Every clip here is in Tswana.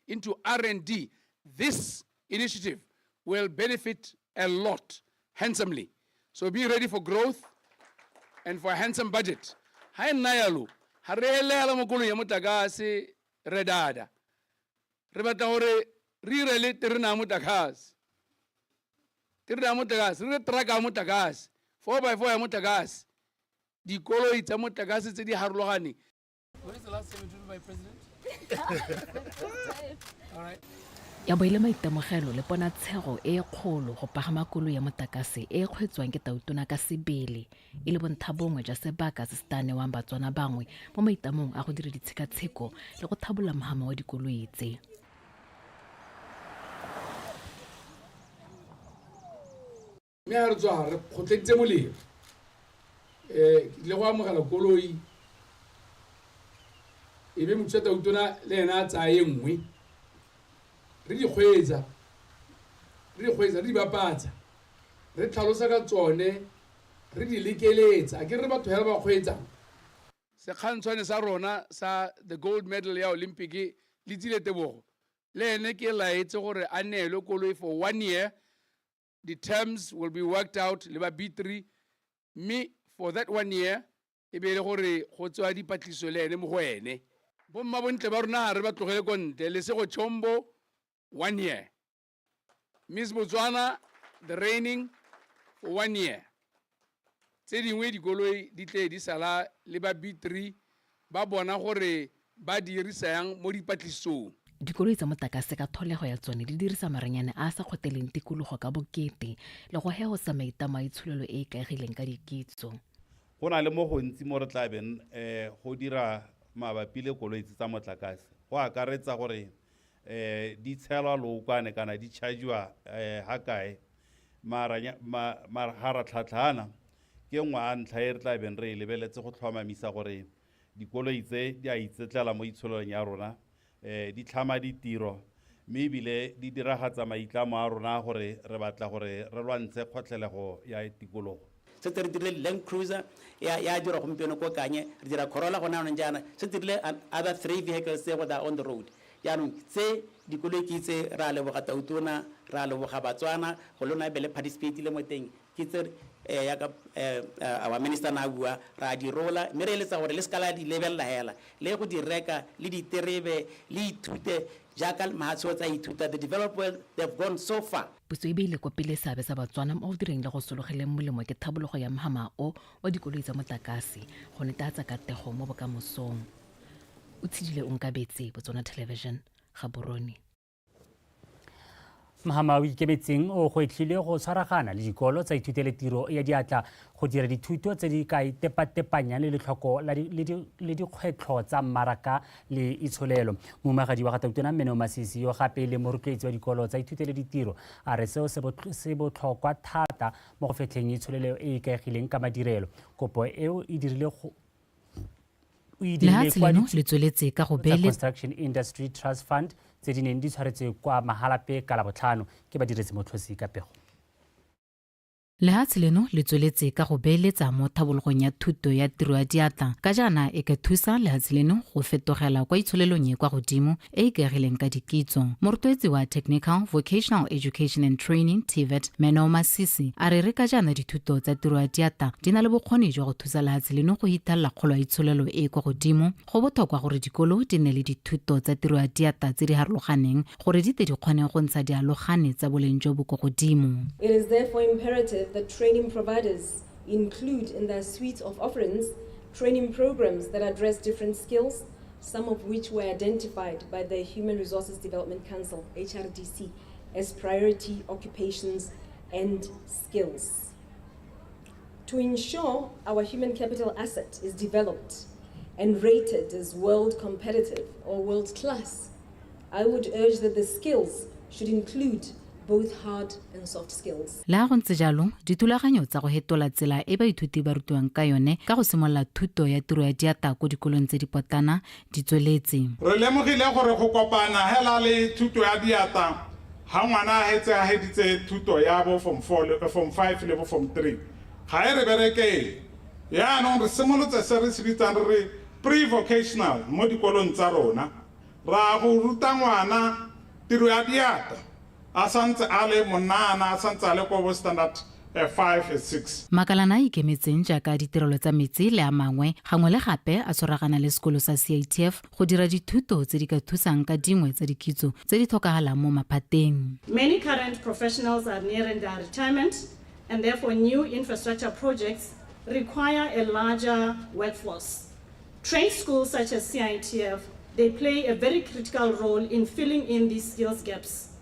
into R&D, this initiative will benefit a lot handsomely. So be ready for growth and for a handsome budget. Hai nayalo, harele ala mokolo ya motagase redada. Re batla hore re rele terena motagase. Terena motagase, re traka motagase, 4x4 ya motagase. Dikoloi tsa motagase tse di harologane. When is the last time you drove by president? All right. Ya boile maitemogelo le pona tshego e kgolo go pagama koloi ya motakase e kgwetswang ke tautona ka sebele e le bonthabongwe ja sebaka se stane wa Botswana bangwe mo maitamong a go dira ditshekatsheko le go thabola mohama wa dikoloi tse. Me a re tswa re kgotletse molelo le go amogela koloi e be motho tautona le ena a tsaya engwe re di kgwetsa re di bapatsa re tlhalosa ka tsone re di lekeletsa ke re batho hela ba kgwetsang sekgantshwane sa rona sa the gold medal ya Olympic le tsile tebogo le ene ke laetse gore a neelwe koloi for 1 year. The terms will be worked out le ba B3 me for that 1 year e be le gore go tswa dipatliso le ene mo go ene bo mma bontle ba rona re ba tlogele konte le se go chombo 1 year. Miss Botswana, the reigning for 1 year. Tse dingwe dikoloi di tle di sala le ba B3 ba bona gore ba dirisa yang mo dipatlisong. Dikoloi tsa motakase ka tholego ya tsone di dirisa marenyane a sa kgoteleng tikologo ka bokete le go hego sa maitamo a itshulelo e ikaegileng ka dikitso. Go na le mo go ntsi mo re tla beng go dira mabapi le koloi tsa motlakase go akaretsa gore di tshelwa lookwane kana di chargiwa ha kae mara tlhatlhana ke ngwa ntlha e re tla beng re lebeletse go tlhomamisa gore dikoloi tse di a itsetlela mo itsholong ya rona di tlhama ditiro mme ebile di diragatsa maitlamo a rona gore re batla gore re lwantshe kgotlhelego ya tikologo. Se te re dirile Land Cruiser ya dira gompieno ko kanye re dira Corolla gona no jana se te dirile other 3 vehicles that are on the road. Yaanong tse dikoloi ke tse ra leboga tautona ra leboga Botswana go lona bele participate le mo teng ke tse ya ka our minister na bua ra di rola mme re eletsa gore le skala di level la hela le go di reka le di terebe le ithute jaka mahatso tsa ithuta the development they've gone so far. Puso e beile ko pele sabe sa Botswana mo direng le go sologela molemo ke thabologo ya mohama o wa dikoloi tsa motakase go netatsa katego mo bokamosong. O tshidile Onkabetse, Botswana Television, Gaborone. Mahama o ikemetseng o go etlile go tshwaragana le dikolo tsa ithutele tiro ya diatla go dira dithuto tse di ka itepatepanya le letlhoko le dikgwetlho tsa mmaraka le itsholelo. Momagadi wa Gatautona Meno Masisi yo gape le morutloetsi wa dikolo tsa ithutele ditiro a re seo se botlhokwa thata mo go fetlheng itsholelo e ikaegileng ka madirelo. Kopo eo e dirile go Construction Industry Trust Fund tse di neng di tshwaretse kwa Mahalape ka Labotlhano ke badiretsi motlhosi ka pego. Lehatshe leno le tsweletse ka go beeletsa mo thabologong ya thuto ya tiro ya diatla ka jaana e ka thusa lehatshe leno go fetogela kwa itsholelong e kwa godimo e ikaegileng ka dikitso. Morutloetsi wa Technical, Vocational Education and Training TVET Meno Masisi a re ka jaana dithuto tsa tiro ya diatla di na le bokgoni jwa go thusa lehatshe leno go italela kgolo ya itsholelo e kwa godimo. Go botlhokwa gore dikolo di nne le dithuto tsa tiro ya diatla tse di harologaneng gore di kgone go ntsha dialogane tsa boleng jo bo kwa godimo. It is therefore imperative that training providers include in their suite of offerings training programs that address different skills, some of which were identified by the Human Resources Development Council, HRDC, as priority occupations and skills. To ensure our human capital asset is developed and rated as world competitive or world class, I would urge that the skills should include both hard and soft skills. La go ntse jalo ditulaganyo tsa go hetola tsela e baithuti ba rutiwang ka yone ka go simolola thuto ya tiro ya diatla ko dikolong tse di potana di tsweletse. Re lemogile gore go kopana hela le thuto ya diatla ha ngwana a hetse a heditse thuto ya bo form 4 le form 5 le bo form 3 ga e re bereke ya no re simolotse se re se bitsang re pre-vocational mo dikolong tsa rona ra go ruta ngwana tiro ya diata a santse a le monana a santse a le ko bo standard 5 and 6. Makalana a ikemetseng jaaka ditirelo tsa metsi le a mangwe gangwe le gape a tshwaragana le sekolo sa CITF go dira dithuto tse di ka thusang ka dingwe tsa dikitso tse di tlhokagalang mo maphateng. Many current professionals are nearing their retirement, and therefore new infrastructure projects require a larger workforce. Trade schools such as CITF, they play a very critical role in filling in these skills gaps,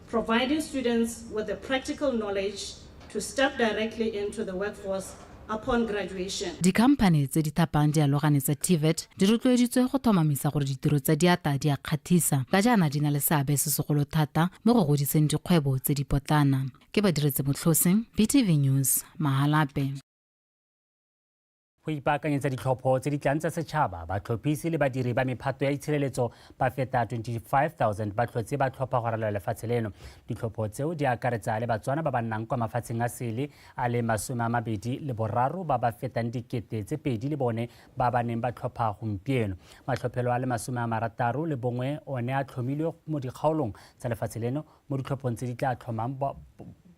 providing students with the practical knowledge to step directly into the workforce upon graduation. Dikhamphane tse di thapang dialogane tsa TVET di rotloeditswe go tlhomamisa gore ditiro tsa diata di a kgathisa ka jaana di na le seabe se segolo thata mo go godiseng dikgwebo tse di potlana. Ke Badiretse Motlhosi, BTV News, Mahalape. Go ipaakanyetsa ditlhopho tse di tlang tsa setšhaba batlhophisi le badiri ba mephato ya itshireletso ba feta 25,000 ba tlhotse ba tlhopha go ralala lefatshe leno. Ditlhopho tseo di akaretsa le Batswana ba ba nnang kwa mafatsheng a sele a le 23 ba ba fetang dikete tse 2 le bone ba ba neng ba tlhopha gompieno. Matlhophelo a le 60 le bongwe one a tlhomilwe mo dikgaolong tsa lefatshe leno mo ditlhophong tse di tla tlhomang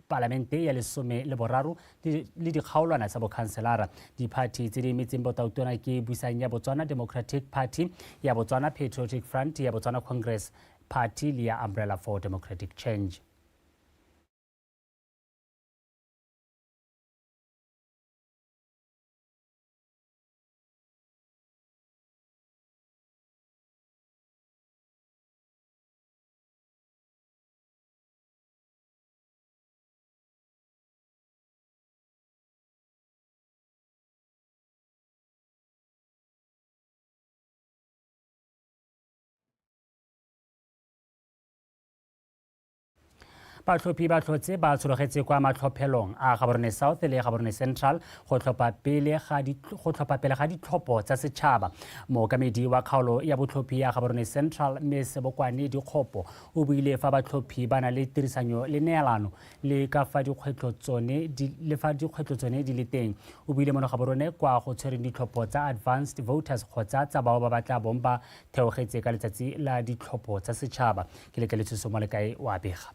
Parlamente ya le 13 le dikgaolwana tsa bokhanselara. Diphathi tse di emetseng botautona ke buisang ya Botswana Democratic Party, ya Botswana Patriotic Front, ya Botswana Congress Party le ya Umbrella for Democratic Change. Batlhophi ba tlhotse ba tshologetse kwa matlhophelong a Gaborone South le Gaborone Central go tlhopha pele ga ditlhopho tsa setšhaba. Mookamedi wa kgaolo ya botlhophi ya Gaborone Central Ms. Bokwane Dikgopo o buile fa batlhophi ba na le tirisanyo le neelano le ka fa dikgwetlho tsone di le teng. O buile mo Gaborone kwa go tshwereng ditlhopho tsa advanced voters kgotsa tsa bao ba batla bong ba theogetse ka letsatsi la ditlhopho tsa setšhaba. Ke letleletswe mo lekae wa bega.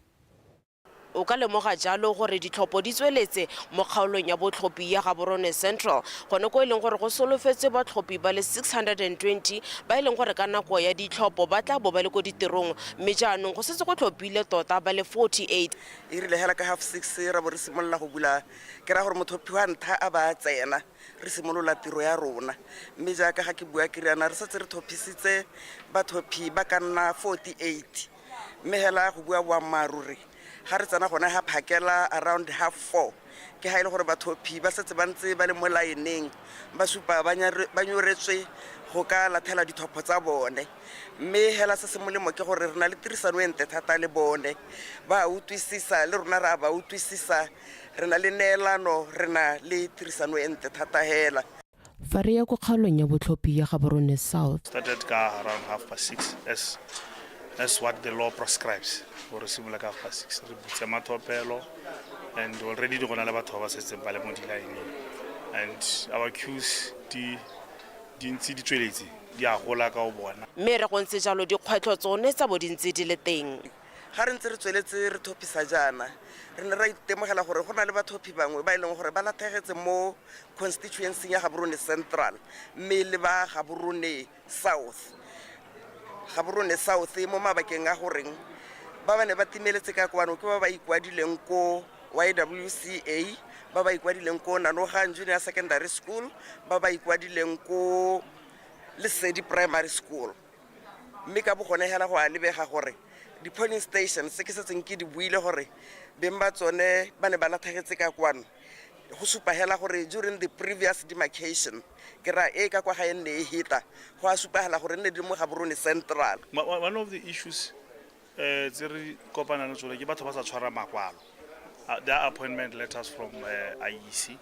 O ka lemoga jalo gore ditlhopho di tsweletse mo kgaolong ya botlhophi ya Gaborone Central gone ko ileng gore go solofetse batlhophi ba le 620 ba ileng gore ka nako ya ditlhopho ba tla bo ba le go ditirong mme jaanong go setse go tlhophile tota ba le 48. E rile hela ka 6:30 ra bo re simolola go bula ke ra gore motlhophi wa ntha a ba tsena re simolola tiro ya rona mme jaaka ga ke bua ke riana re setse re thophisitse batlhophi ba ka nna 48 mme hela go bua boammaaruri ga re tsena gona ha phakela around 4:30 ke ha ile gore batlhophi ba setse ba ntse ba le mo laeneng ba supa ba nyoretswe go ka lathela ditlhopho tsa bone mme hela se se molemo ke gore re na le tirisano e ntle thata le bone ba utlwisisa le rona ra ba utlwisisa re na le neelano re na le tirisano e ntle thata hela. Fa re ya go kgaolong ya botlhophi ya Gaborone South started ka around 6:30 as what the law prescribes. Gore simula ka 6 re butse mathopelo and already di gona le batho ba setse ba le mo di-line and our queues di ntse di tsweletse di a gola ka o bona mme re go ntse jalo dikgwetlho tsone tsa bo dintse di le teng. Ga re ntse re tsweletse re thophisa jana re ne ra itemogela gore go na le bathophi bangwe ba ileng gore ba lathegetse mo constituency ya Gaborone Central mme le ba Gaborone South mo mabakeng a goreng ba ba ne ba timeletse ka kwano ke ba ba ikwadileng ko YWCA ba ba ikwadileng ko Nanogang Junior Secondary School ba ba ikwadileng ko Lesedi Primary School mme ka bogone hela go a lebega gore di-polling stations se ke setseng ke di buile gore beng ba tsone ba ne ba lathegetse ka kwano go supa hela gore during the previous demarcation ke ra e ka kwa ga ene e hita go a supa hela gore ne di mo Gaborone Central. One of the issues tse re kopana le tsone ke batho ba sa tshwara makwalo their appointment letters from IEC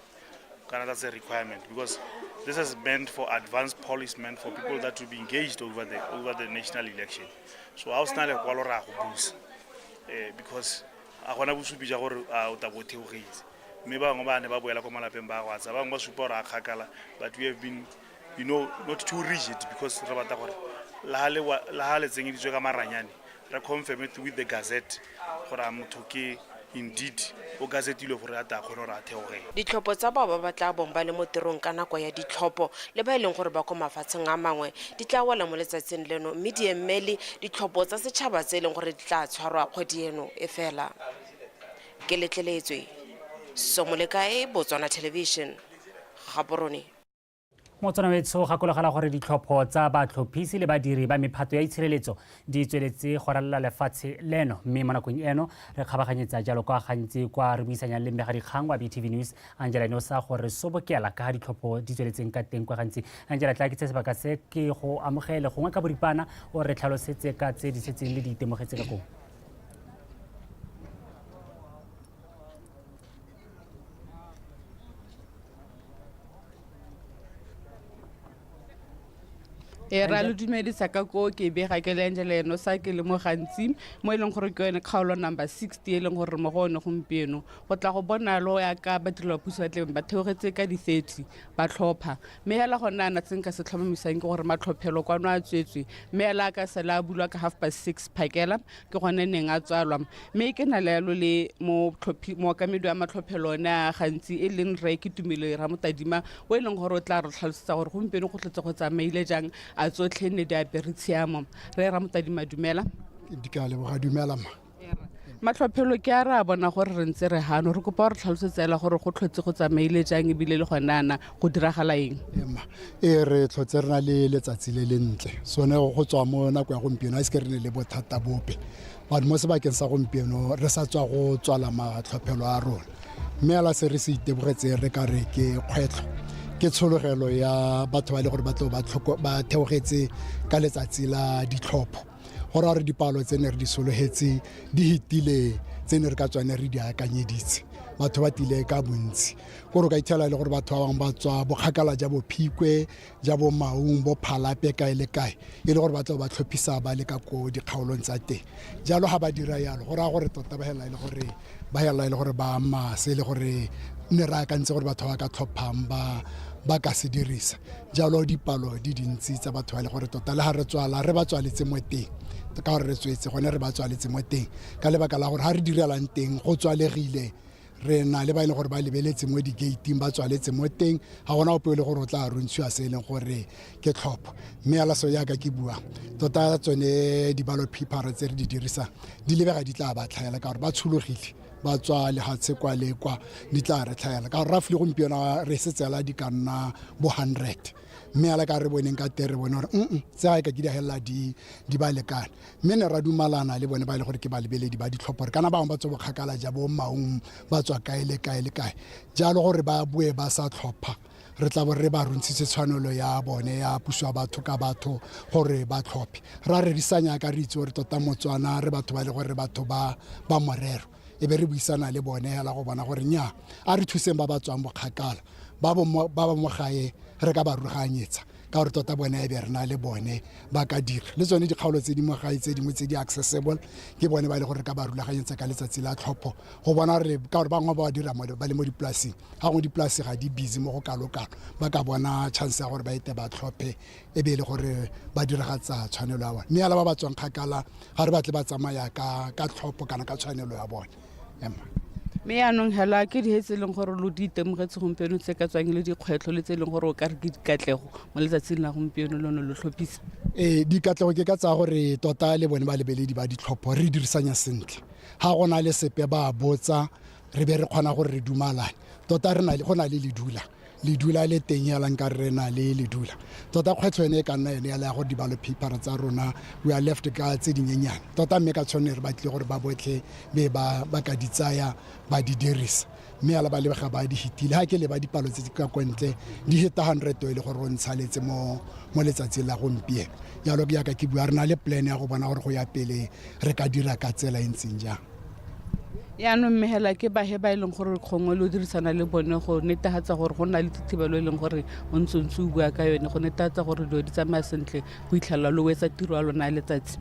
kana that's a requirement because this is meant for advanced policemen for people that will be engaged over the national election. So I was not a kwalo ra go busa because a gona bosupi ja gore o ta bo theogetse mme bangwe ba ne ba boela kwa malapeng ba go tsa bangwe ba supa ra khakala but we have been not too rigid because re batla gore la ha le tsenyeditswe ka maranyane re confirm it with the gazette gore a motho ke indeed o gazetile gore a ta kgona gore a theogela. Ditlhopho tsa bao ba batla bong ba le mo tirong ka nako ya ditlhopho le ba e leng gore ba ko mafatsheng a mangwe di tla wela mo letsatsing leno mme di emele ditlhopho tsa setšhaba tse e leng gore di tla tshwarwa kgwedi eno e fela. Ke letleletswe Somolekae, Botswana Television, Gaborone. Motswana wetso gakologela gore ditlhopho tsa batlhophisi le badiri ba mephato ya itshireletso di tsweletse go ralala lefatshe leno mme mo nakong eno re kgabaganyetsa jalo kwa gantsi kwa re buisanyang le mmegadikgang wa BTV News Angela Nosa gore sobokela ka ga ditlhopho di tsweletseng ka teng kwa gantsi. Angela, tla ke tse sebaka se ke go amogele gongwe ka boripana o re tlhalosetse ka tse di setseng le di itemogetse ka kong. Ra le dumedisa ka ko ke bega ke le Angela Nosa ke le mo gantsi mo e leng gore ke yone kgaolo number 60 e leng gore mo go one gompieno go tla go bona lo ya ka badiri ba puso ba tleng ba theogetse ka di 30 ba tlhopha mme hela gona na tseng ka se tlhomamisang ke gore matlhophelo kwano a tswetswe mme hela ka se la bulwa ka 6:30 phakela ke gone neng a tswalwa mme ke na le mo kamedi wa matlhophelo na gantsi e leng re ke tumile ra motadima o e leng gore o tla re tlhalosetsa gore gompieno go tletse go tsamaile jang a tsotlhe ne di aperitshiamo re ra motadima dumela Dikale boga dumela ma matlhophelo ke a ra bona gore re ntse re hano re kopa re tlhalosetsela gore go tlhotse go tsamaile jang e bile le gonana go diragala eng re tlhotse rena le letsatsi le lentle sone go tswa mo nako ya gompieno a se ke re ne le bothata bope but mo sebakeng sa gompieno re sa tswa go tswala matlhophelo a rona mme ala se re se itebogetse re ka re ke kgwetlho ke tshologelo ya batho ba le gore ba theogetse ka letsatsi la ditlhopho gore a re dipalo tse ne re di sologetse di hitile tse ne re ka tswane re di akanyeditse batho ba tile ka bontsi gore ka ithela le gore batho ba bangwe ba tswa bokgakala ja bophikwe ja bo maung bo phalape kae le kae e le gore ba tla ba tlhophisa ba le ka ko dikgaolong tsa teng jalo ga ba dira yalo gore a gore tota ba hela e le gore ba mase le gore ne ra ka ntse gore batho ba ka tlhophang ba ka se dirisa jalo dipalo di dintsi tsa batho ba le gore tota le ga re tswala re ba tswaletse mo teng ka gore re tswetse gone re ba tswaletse mo teng ka lebaka la gore ga re direlang teng go tswalegile re na le ba ile gore ba lebeletse mo di-gating ba tswaletse mo teng ga gona ope le gore o tla rontshiwa se e leng gore ke tlhopho mme ala so yaka ke bua tota tsone di-ballot paper tse re di dirisang di lebega di tla ba tlhaela ka gore ba tshologile ba tswa lehatshe kwa le kwa di tla re tlhaela ka gore rafle gompieno re setsela di ka nna bo 100 mme ala ka re boneng ka tere bone gore tse ga ka ke di hella di ba lekane mme ne ra dumalana le bone ba ile gore ke ba lebeledi ba ditlhopho re kana bangwe ba tswa bokgakala ja bo maung ba tswa kae le kae jalo gore ba bue ba sa tlhopha re tla bo re ba runtshitse tshwanelo ya bone ya puso ya batho ka batho gore ba tlhophe ra re disanya ka re itse gore tota Motswana re batho ba le gore batho ba morero e be re buisana le bone hela go bona gore nya a re thuseng ba ba tswang bokgakala ba ba mo gae re ka ba ruganyetsa ka gore tota bone e be rena le bone ba ka dira le tsone dikgaolo tse di mo gae tse dingwe tse di accessible ke bone ba ile gore ka ba rulaganyetsa ka letsatsi la tlhopho go bona re ka gore bangwe ba dira ba le mo dipolaseng ga go dipolase ga di busy mo go kalokalo ba ka bona chance ya gore ba ete ba tlhophe e be le gore ba diragatsa tshwanelo ya bone mme ala ba ba tswang kgakala ga re batle ba tsamaya ka tlhopho kana ka tshwanelo ya bone mme yaanong hela ke di hetse leng gore lo di itemogetse gompieno tse ka tswang le dikgwetlho le tse leng gore o ka re ke dikatlego mo letsatsing la gompieno lone lo tlhophisa dikatlego ke ka tsaya gore tota le bone ba lebeledi ba ditlhopho re dirisanya sentle ga gona le sepe ba botsa re be re kgona gore re dumalane tota go na le ledula le teng yalang ka re na le ledula tota kgwetlho ene e ka nna yone ya gore di-ballot paper tsa rona we are left ka tse dinyenyane tota mme ka tshwane re batlile gore ba botlhe be ba ka di tsaya ba di dirisa mme ala ba lebega ba di hitile ga ke leba dipalo tse di ka kontle di hita 100 e le gore go ntshaletse mo letsatsing la gompieno yalo ke yaka ke bua re na le plan ya go bona gore go ya pele re ka dira ka tsela e ntseng jang yaanong mme hela ke ba e leng gore kgongwe le o dirisana le bone go netefatsa gore go nna le thibelo e leng gore o ntse o bua ka yone go netefatsa gore dilo di tsamaya sentle go itlhelela lo wetsa tiro ya lona letsatsi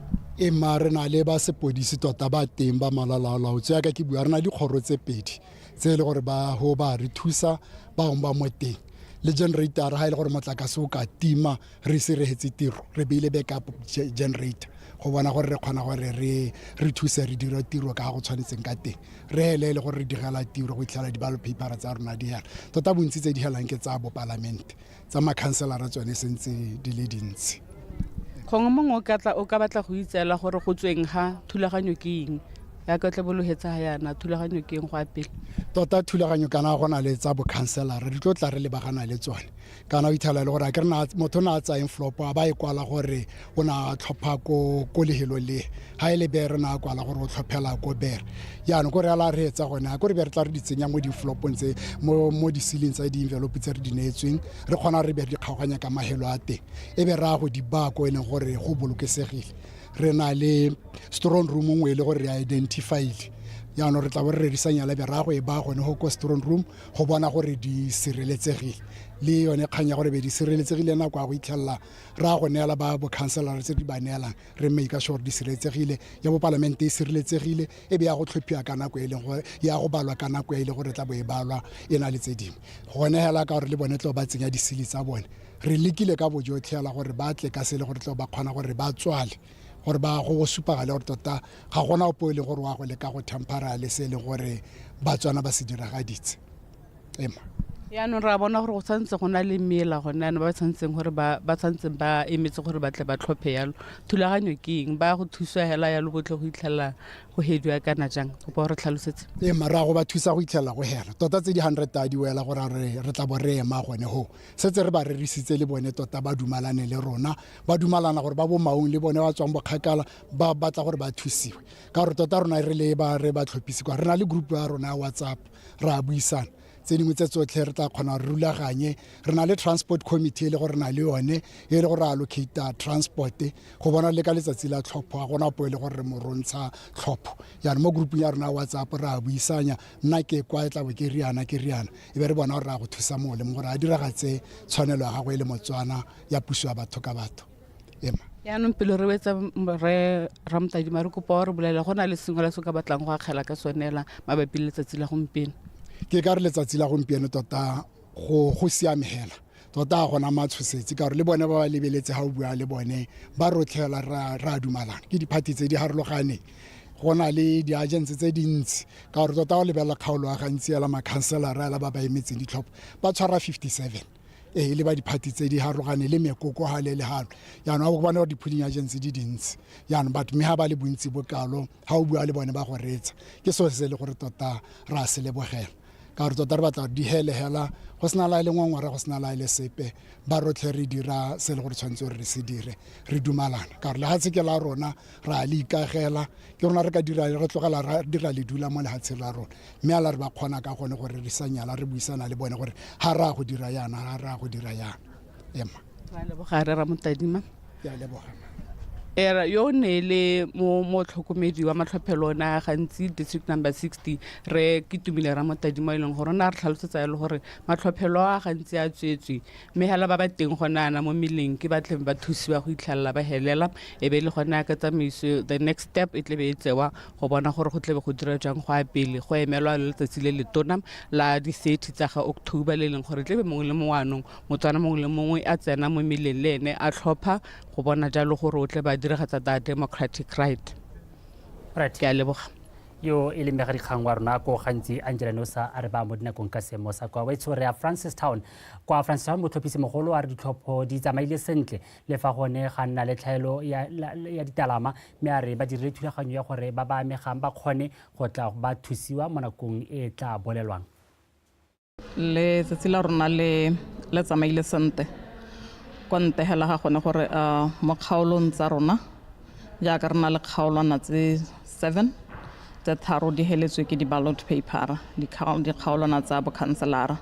ma re na le ba sepodisi tota ba teng ba malalalaotso yaka ke bua re na dikgoro tse pedi tse e le gore ba re thusa bangwe ba mo teng le generator ha ile gore motlakase o ka tima re sirehetse tiro re beile backup generator go bona gore re kgona gore re thuse re dira tiro ka go tshwanetseng ka teng re hele le gore re digela tiro go itlhela di-ballot paper tsa rona di hela tota bontsi tse di helang ke tsa boparlamente tsa makhanselara tsone sentse di le dintsi kgongwe mongwe o ka batla go itseela gore go tsweng ga thulaganyo ke eng ya ka tle bolohetsa yana thulaganyo ke eng go apele tota thulaganyo kana go na le tsa bokhanselara di tlo tla re lebagana le tsone kana o itlhala le gore a ke rena motho na tsayeng flop a ba e kwala gore o na tlhopha ko lehelo le ha ile be re na kwala gore o tlhophela ko bere yana go re ala re etsa gona go re be re tla re di tsenya mo di flopong tse mo di ceilings tsa di envelope tse re di neetsweng re kgona re be di kgaoganya ka mahelo a teng e be ra go di ba ko eleng gore go bolokesegile re na le strong room nngwe le gore re identified yaanong re tla bo re rerisanya le berago e ba gone go ko strong room go bona gore di sireletsegile le yone kganya gore be di sireletsegile nako a go itlhelela ra go neela ba bo councilor tse di ba neelang re make sure di sireletsegile ya bo parlamente e sireletsegile e be ya go tlhophiwa ka nako e leng gore ya go balwa ka nako e le gore tla bo e balwa e na le tse dingwe gone hela ka gore le bone tlo ba tsenya disili tsa bone re lekile ka bojotlhela gore ba tle ka sele gore tlo ba kgona gore ba tswale gore ba go supagale gore tota ga gona opo e leng gore wa go leka go tempera le se e leng gore Batswana ba se diragaditse ema yaanong re a bona gore go tshwanetse go na le mela gone yana ba tshwanetseng gore ba tshwanetseng ba emetse gore ba tle ba tlhophe yalo thulaganyo ke eng ba go thusa hela yalo botle go itlhela go hediwa kana jang go ba re tlhalosetse mara go ba thusa go itlhela go hela tota tse di 100 a di wela gore re tla bo re ema gone ho setse re ba re risitse le bone tota ba dumalane le rona ba dumalana gore ba bo maung le bone ba tswang bokgakala ba batla gore ba thusiwe ka gore tota rona re le ba tlhopisi kwa re na le group ya rona ya WhatsApp ra buisana tse dingwe tse tsotlhe re tla kgona re rulaganye re na le transport committee le gore na le yone e le gore allocate transport go bona le ka letsatsi la tlhopho ga gona po le gore re mo rontsha tlhopho ya mo grouping ya rona WhatsApp ra buisanya nna ke kwa tla bo ke riana e be re bona gore ra go thusa mo le mo gore a diragatse tshwanelo ya gagwe le Motswana ya puso ya batho ka batho ema yaanong pele re wetsa re ramtadima re kopa gore bolela go na le sengwe le se ka batlang go akgela ka sonela mabapi le letsatsi la gompieno ke ka re letsatsi la gompieno tota go siamegela tota gona matshosetsi ka gore le bone ba ba lebeletse ga o bua le bone ba rotlhela ra dumalana ke diphathi tse di harologane go na le di-agents tse dintsi ka gore tota go lebelela kgaolo ya gantsi ela makhanselara ela ba ba emetseng ditlhopho ba tshwara 57 le ba diphathi tse di harologane le mekoko ga le halo yaanong ga go bona gore di-pooling agents di dintsi yaanong batho mme ga ba le bontsi bokalo ga o bua le bone ba go reetsa ke seo se le gore tota ra se lebogela ka gore tota re batla di helegela go sena la le ngwangwara go sena la le sepe ba rotlhe re dira se le gore tshwanetse gore re se dire re dumalana ka gore lehatshe ke la rona ra le ikagela ke rona re ka dira re tlogela ra dira le dula mo lehatshe la rona mme ala re ba kgona ka gone gore re sa nyala re buisana le bone gore ha ra go dira yana ha ra go dira yana ema ra lebogare ra motadima ya leboga era yo ne le mo tlhokomedi wa matlhophelo na gantsi district number 60 re ke tumile ra motadima ileng gore na re tlhalosetsa le gore matlhophelo a gantsi a tswetswe mme hala ba teng gona mo mileng ke batle ba thusiwa go itlhalla ba helela e be le gona ka tsamaiso the next step e tlebe etsewa go bona gore go tlebe go dira jang go a pele go emelwa le letsatsi le letona la di 30 tsa ga October le leng gore tlebe mongwe le mongwe Motswana mongwe le mongwe a tsena mo mileng le ene a tlhopha go bona jalo gore o tle ba diragatsa da democratic right right ke a leboga yo e le mmega dikgang wa rona ko gantsi Angela Nosa a re ba mo dinakong ka seemo sa kwa waitshore ya Francistown kwa Francistown motlhophisi mogolo a re ditlhopho di tsamaile sentle le fa gone ga nna le tlhaelo ya ditalama mme a re ba dirile thulaganyo ya gore ba ba amegang ba kgone go tla ba thusiwa mo nakong e tla bolelwang le tsatsi la rona le tsamaile sentle konte hela ga gone gore mo kgaolong tsa rona jaaka re na le kgaolwana tse 7 tse tharo di heletswe ke di-ballot paper dikgaolwana tsa bokhanselara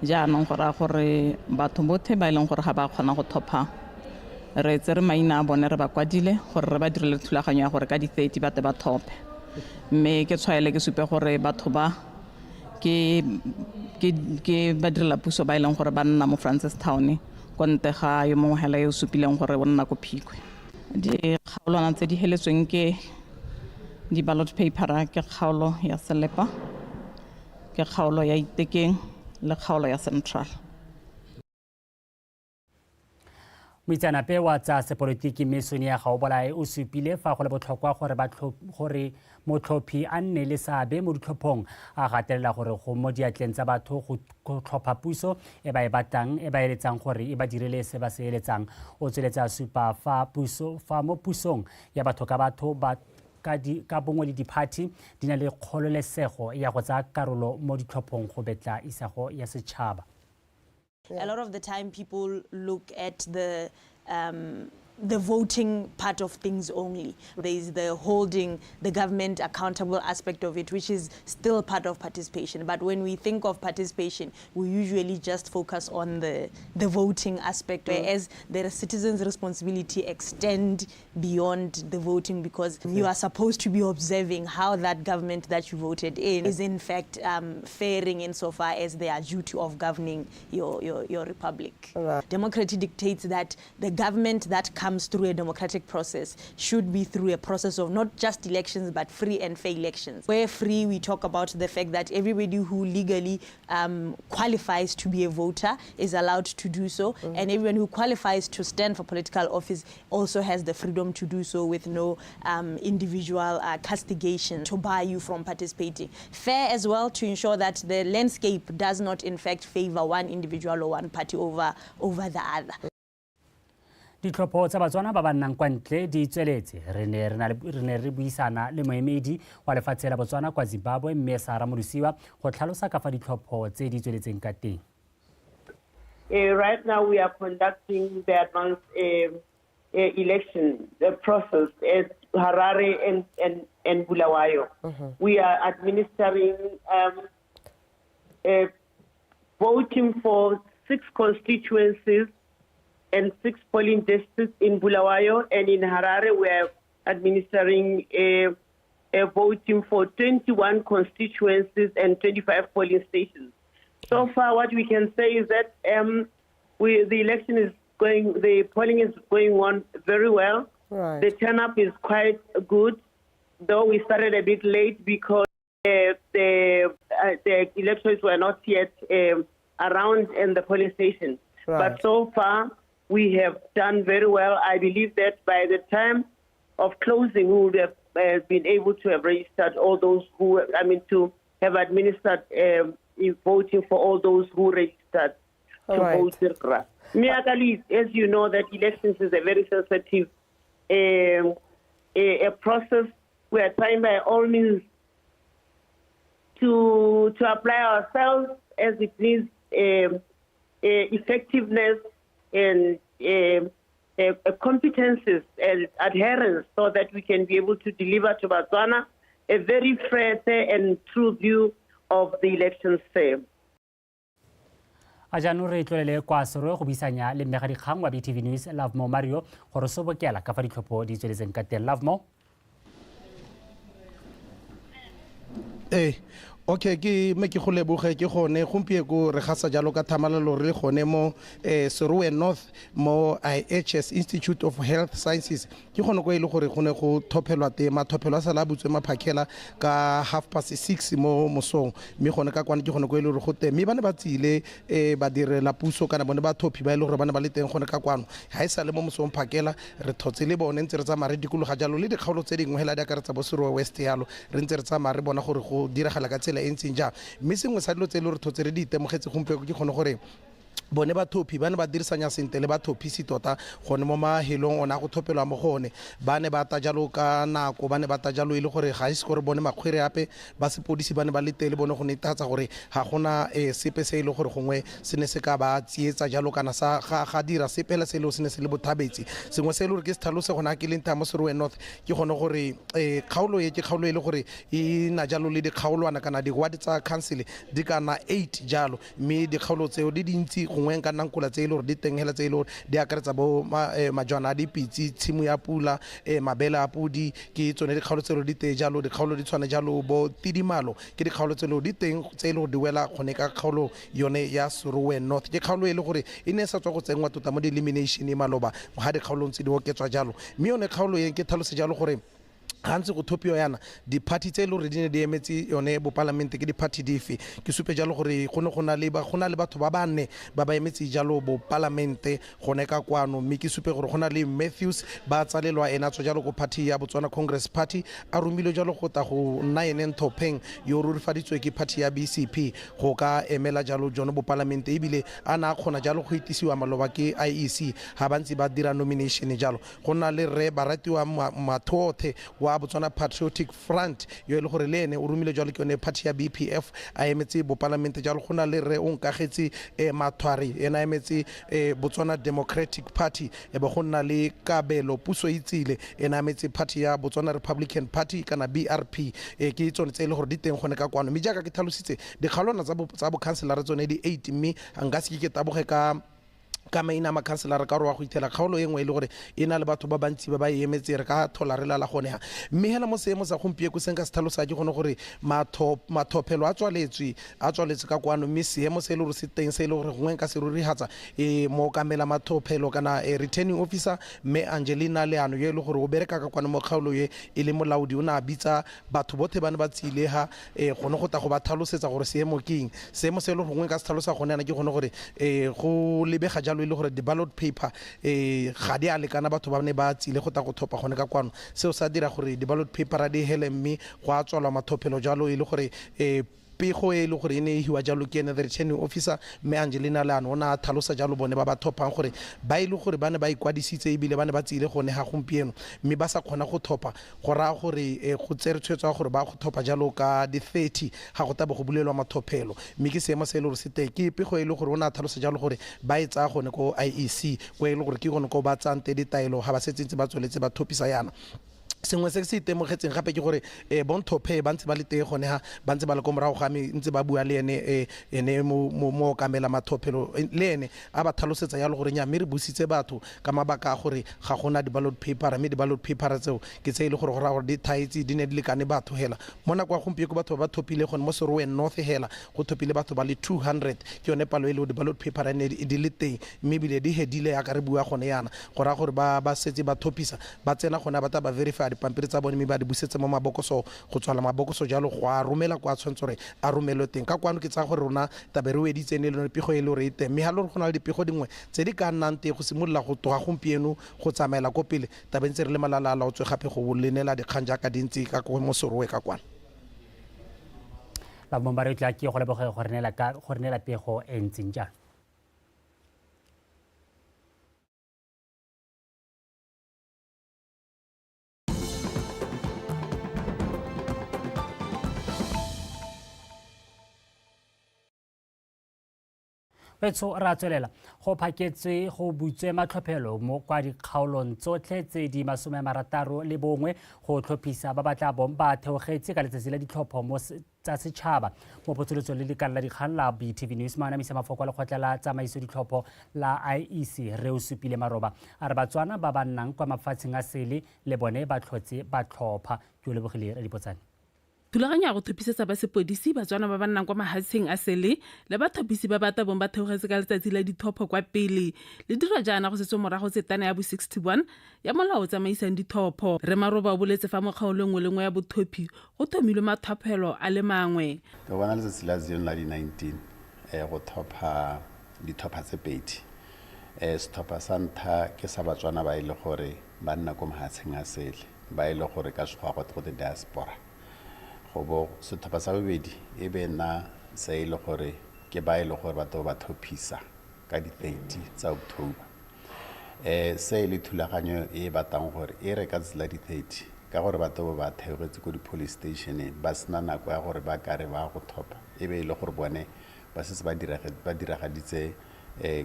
jaanong gore batho botlhe ba e leng gore ga ba kgona go thopha re tse re maina a bone re ba kwadile gore re ba dirile thulaganyo ya gore ka di-30 bate ba thope mme ke tshwaele ke supe gore batho ba ke badirela puso ba e leng gore ba nna mo Francistown konte ga yo mongwe hela yo supileng gore o nna ko Phikwe dikgaolwana tse di heletsweng ke di-ballot paper ke kgaolo ya Selepa ke kgaolo ya Itekeng le kgaolo ya Central Moitseanape wa tsa sepolotiki mme Sonia Gaobolae o supile fa go le botlhokwa gore motlhophi a nne le seabe mo ditlhophong a gatelela gore go mo diatleng tsa batho go tlhopha puso e ba e batang e ba eletsang gore e ba direle se ba se eletsang o tsweletsa supa fa mo pusong ya batho ka batho ba ka bongwe le diphathi di na le kgololesego ya go tsaya karolo mo ditlhophong go betla isago ya setšhaba. A lot of the time people look at the voting part of things only. There is the holding the government accountable aspect of it, which is still part of participation. But when we think of participation, we usually just focus on the voting aspect, whereas the citizens' responsibility extend beyond the voting, because you are supposed to be observing how that government that you voted in is in fact faring insofar as their duty of governing your republic. Democracy dictates that the government that comes through a democratic process should be through a process of not just elections but free and fair elections. Where free, we talk about the fact that everybody who legally qualifies to be a voter is allowed to do so, and everyone who qualifies to stand for political office also has the freedom to do so with no individual castigation to bar you from participating. Fair as well, to ensure that the landscape does not in fact favor one individual or one party over the other. Ditlhopho tsa Batswana ba ba nnang kwa ntle di tsweletse re ne re buisana le moemedi wa lefatshe la Botswana kwa Zimbabwe mme Sara Modisiwa go tlhalosa ka fa ditlhopho tse di tsweletseng ka teng. Right now we are conducting the advanced election process at Harare and Bulawayo. We are administering voting for 6 constituencies and 6 polling districts in Bulawayo, and in Harare we are administering a voting for 21 constituencies and 25 polling stations. So far, what we can say is that the polling is going on very well. Right. The turnout is quite good, though we started a bit late because the electors were not yet around in the polling station. Right. But so far, we have done very well. I believe that by the time of closing, we would have been able to have registered all those who, to have administered voting for all those who registered to vote. Miakali, as you know, that elections is a very sensitive a process. We are trying by all means to apply ourselves as it needs effectiveness and competences and adherence, so that we can be able to deliver to Botswana a very fair and true view of the elections. A jaanong re tlolele kwa Soroe go buisanya le mmegadikgang wa BTV News Love Mo Mario gore sobokela ka fa ditlhopho di tsweletseng ka teng. Love Mo. Okay, ke me ke go leboge ke gone gompieko re gasa jalo ka thamalalo re le gone mo Soroe North mo IHS Institute of Health Sciences ke gone go ile gore gone go thopelwa tema thopelo a sala butswe maphakela ka 6:30 mo mosong mme gone ka kwane ke gone go ile gore go teng mme bane ba tsile ba direla puso kana bone ba thophi ba ile gore bane ba le teng gone ka kwano ha isa le mo mosong phakela re thotse le bone ntse re tsa mare dikolo ga jalo le dikgaolo tse dingwe hela di akaretsa bo Soroe West yalo re ntse re tsa mare bona gore go diragala ka tsela entseng ja mme sengwe sa dilo tse le re thotse re di itemogetse gompieko ke gone gore bone bathophi ba ne ba dirisanya sente le bathophisi tota gone mo mahelong ona go thopelwa mo gone ba ne ba ta jalo ka nako ba ne ba ta jalo ile gore ga ise gore bone makgwere ape ba sepodisi ba ne ba le tele bone go netatsa gore ga gona sepe se ile gore gongwe se ne se ka ba tsietsa jalo kana sa ga dira sepela se ile se ne se le bothabetsi sengwe se ile gore ke se tlhalose gona ke leng tamo Soroe North ke gone gore kgaolo ye ke kgaolo ile gore e na jalo le dikgaolwana kana di-ward tsa council di kana 8 jalo mme dikgaolo tseo di dintsi gongwe ka nangkola tse ile gore di teng hela tse ile gore di akaretsa bo majwana a dipitsi tshimo ya pula mabele a pudi ke tsone dikgaolo tselo di te jalo dikgaolo di tshwane jalo bo tidimalo ke dikgaolo tselo di teng tse ile gore di wela gone ka kgaolo yone ya Soroe North ke kgaolo ile gore e ne sa tswa go tsengwa tota mo elimination maloba ga dikgaolo ntse di oketswa jalo mme yone kgaolo ye ke tlhalose jalo gore gantsi go thopio yana di-party tse e le gore di ne di emetse yone bopalamente ke di-party dife ke supe jalo gore go na le batho ba banne ba ba emetse jalo bopalamente gone ka kwano mme ke supe gore go na le Matthews ba tsalelwa ena tswa jalo go party ya Botswana Congress Party a romile jalo go ta go nna ene Ntopheng yo rurifaditswe ke party ya BCP go ka emela jalo jone bopalamente ebile a na kgona jalo go itisiwa maloba ke IEC ha bantsi ba dira nomination jalo go na le re baratiwa Mathothe wa Botswana Patriotic Front yo e le gore le ene o romile jalo ke yone party ya BPF a emetse bopalamente jalo go na le re o nkagetse Mathwari ena emetse Botswana Democratic Party e be go nna le Kabelo Puso Itsile ena emetse party ya Botswana Republican Party kana BRP ke tsone tse e le gore di teng gone ka kwano mme jaaka ke tlhalositse dikgalwana tsa bo councilor tsone di 8 mme nga se ke taboge ka maina makhanselara ka gore wa go ithela kgaolo e nngwe e le gore e na le batho ba bantsi ba ba emetse re ka thola re lala gone ha mme hela mo seemo sa gompieko se nka se tlhalosa ke gone gore mathophelo a tswaletswe ka kwano mme seemo se e le gore se teng se e le gore gongwe ka se rurihatsa mo kamela mathophelo kana returning officer mme Angelina Leano yo e le gore o bereka ka kwano mo kgaolo ye e le molaodi o na a bitsa batho botlhe ba ne ba tsile ha gone go ta go ba tlhalosetsa gore seemo keng seemo se e le gore gongwe ka se tlhalosa gone yana ke gone gore go lebega jalo e le gore di-ballot paper ga di a lekana batho ba ne ba tsile go ta go thopa gone ka kwano seo sa dira gore di-ballot paper a di hele mme go a tswalwa mathophelo jalo e le gore pego e le gore e ne e hiwa jalo ke ene the returning officer mme Angelina Leano o na tlhalosa jalo bone ba thopang gore ba ile gore ba ne ba ikwadisitse ebile ba ne ba tsile gone ga gompieno mme ba sa kgona go thopa go raya gore go tsere tshwetso gore ba go thopa jalo ka di-30 ga go tabe go bulelwa mathophelo mme ke seemo se e le gore se teng ke pego e le gore o na tlhalosa jalo gore ba e tsaya gone ko IEC ko e le gore ke gone ko ba tsang te ditaelo ga ba setsentse ba tsweletse ba thopisa yana sengwe se se itemogetseng gape ke gore Bonthophe ba ntse ba le teng gone ha ba ntse ba le ko morago ga me ntse ba bua le ene mo kamela mathophelo le ene a ba tlhalosetsa ya le gore nya mme re busitse batho ka mabaka a gore ga gona di-ballot paper mme di-ballot paper tseo ke tse e le gore go raya gore di thaetse di ne di lekane batho hela mo nako ya gompieko batho ba thopile gone mo Serowe North hela go thopile batho ba le 200 ke yone palo e le di-ballot paper ne di le teng mme ebile di hedile ya ka re bua gone yana go raya gore ba setse ba thopisa ba tsena gone ba ta ba verify dipampiri tsa bone mme ba di busetse mo mabokoso go tswala mabokoso jalo go a romela kwa tshwanetse gore a romelwe teng ka kwano ke tsa gore rona tabe re weditse ne le pego e le re teng mme ha le go na le dipego dingwe tse di ka nnang teng go simolola go toga gompieno go tsamaela ko pele tabe ntse re le malala o tswe gape go lenela dikgang jaaka dintsi ka go mo Serowe ka kwana la bombare tla ke go leboga go nela pego e ntseng jang Betso ra tswelela go phaketse go butswe matlhophelo mo kwa dikgaolong tsotlhe tse di 61 go tlhophisa ba batla bomba theogetse ka letsatsi la ditlhopho mo tsa setšhaba mo potsoletsong le lekala la dikgang la BTV News maanamisa mafoko a lekgotla la tsamaiso ditlhopho la IEC re o supile maroba a re Batswana ba ba nnang kwa mafatsheng a sele le bone ba tlhotse ba tlhopha ke o lebogile re dipotsane thulaganyo ya go thophisetsa ba sepodisi Batswana ba ba nnang kwa mahatsheng a sele le bathopisi ba bata bong ba theogetse ka letsatsi la dithopho kwa pele le dira jaana go setse morago tsetana ya bo 61 ya molao tsamaisang dithopho re maroba o boletse fa mokgaolong le ngwe ya bothophi go thomilwe mathophelo a le mangwe ke bona letsatsi la June la di 19 go thopha dithopha tse pedi sethopha sa ntlha ke sa Batswana ba ile gore ba nna kwa mahatsheng a sele ba ile gore ka tshwa go the diaspora go bo sethopha sa bobedi e be nna se ile gore ke ba ile gore batho ba thophisa ka di 30 tsa October se ile thulaganyo e batang gore e re ka tsela di 30 ka gore batho ba theogetse ko di police station ba sena nako ya gore ba kare ba go thopa e be ile gore bone ba se ba diragaditse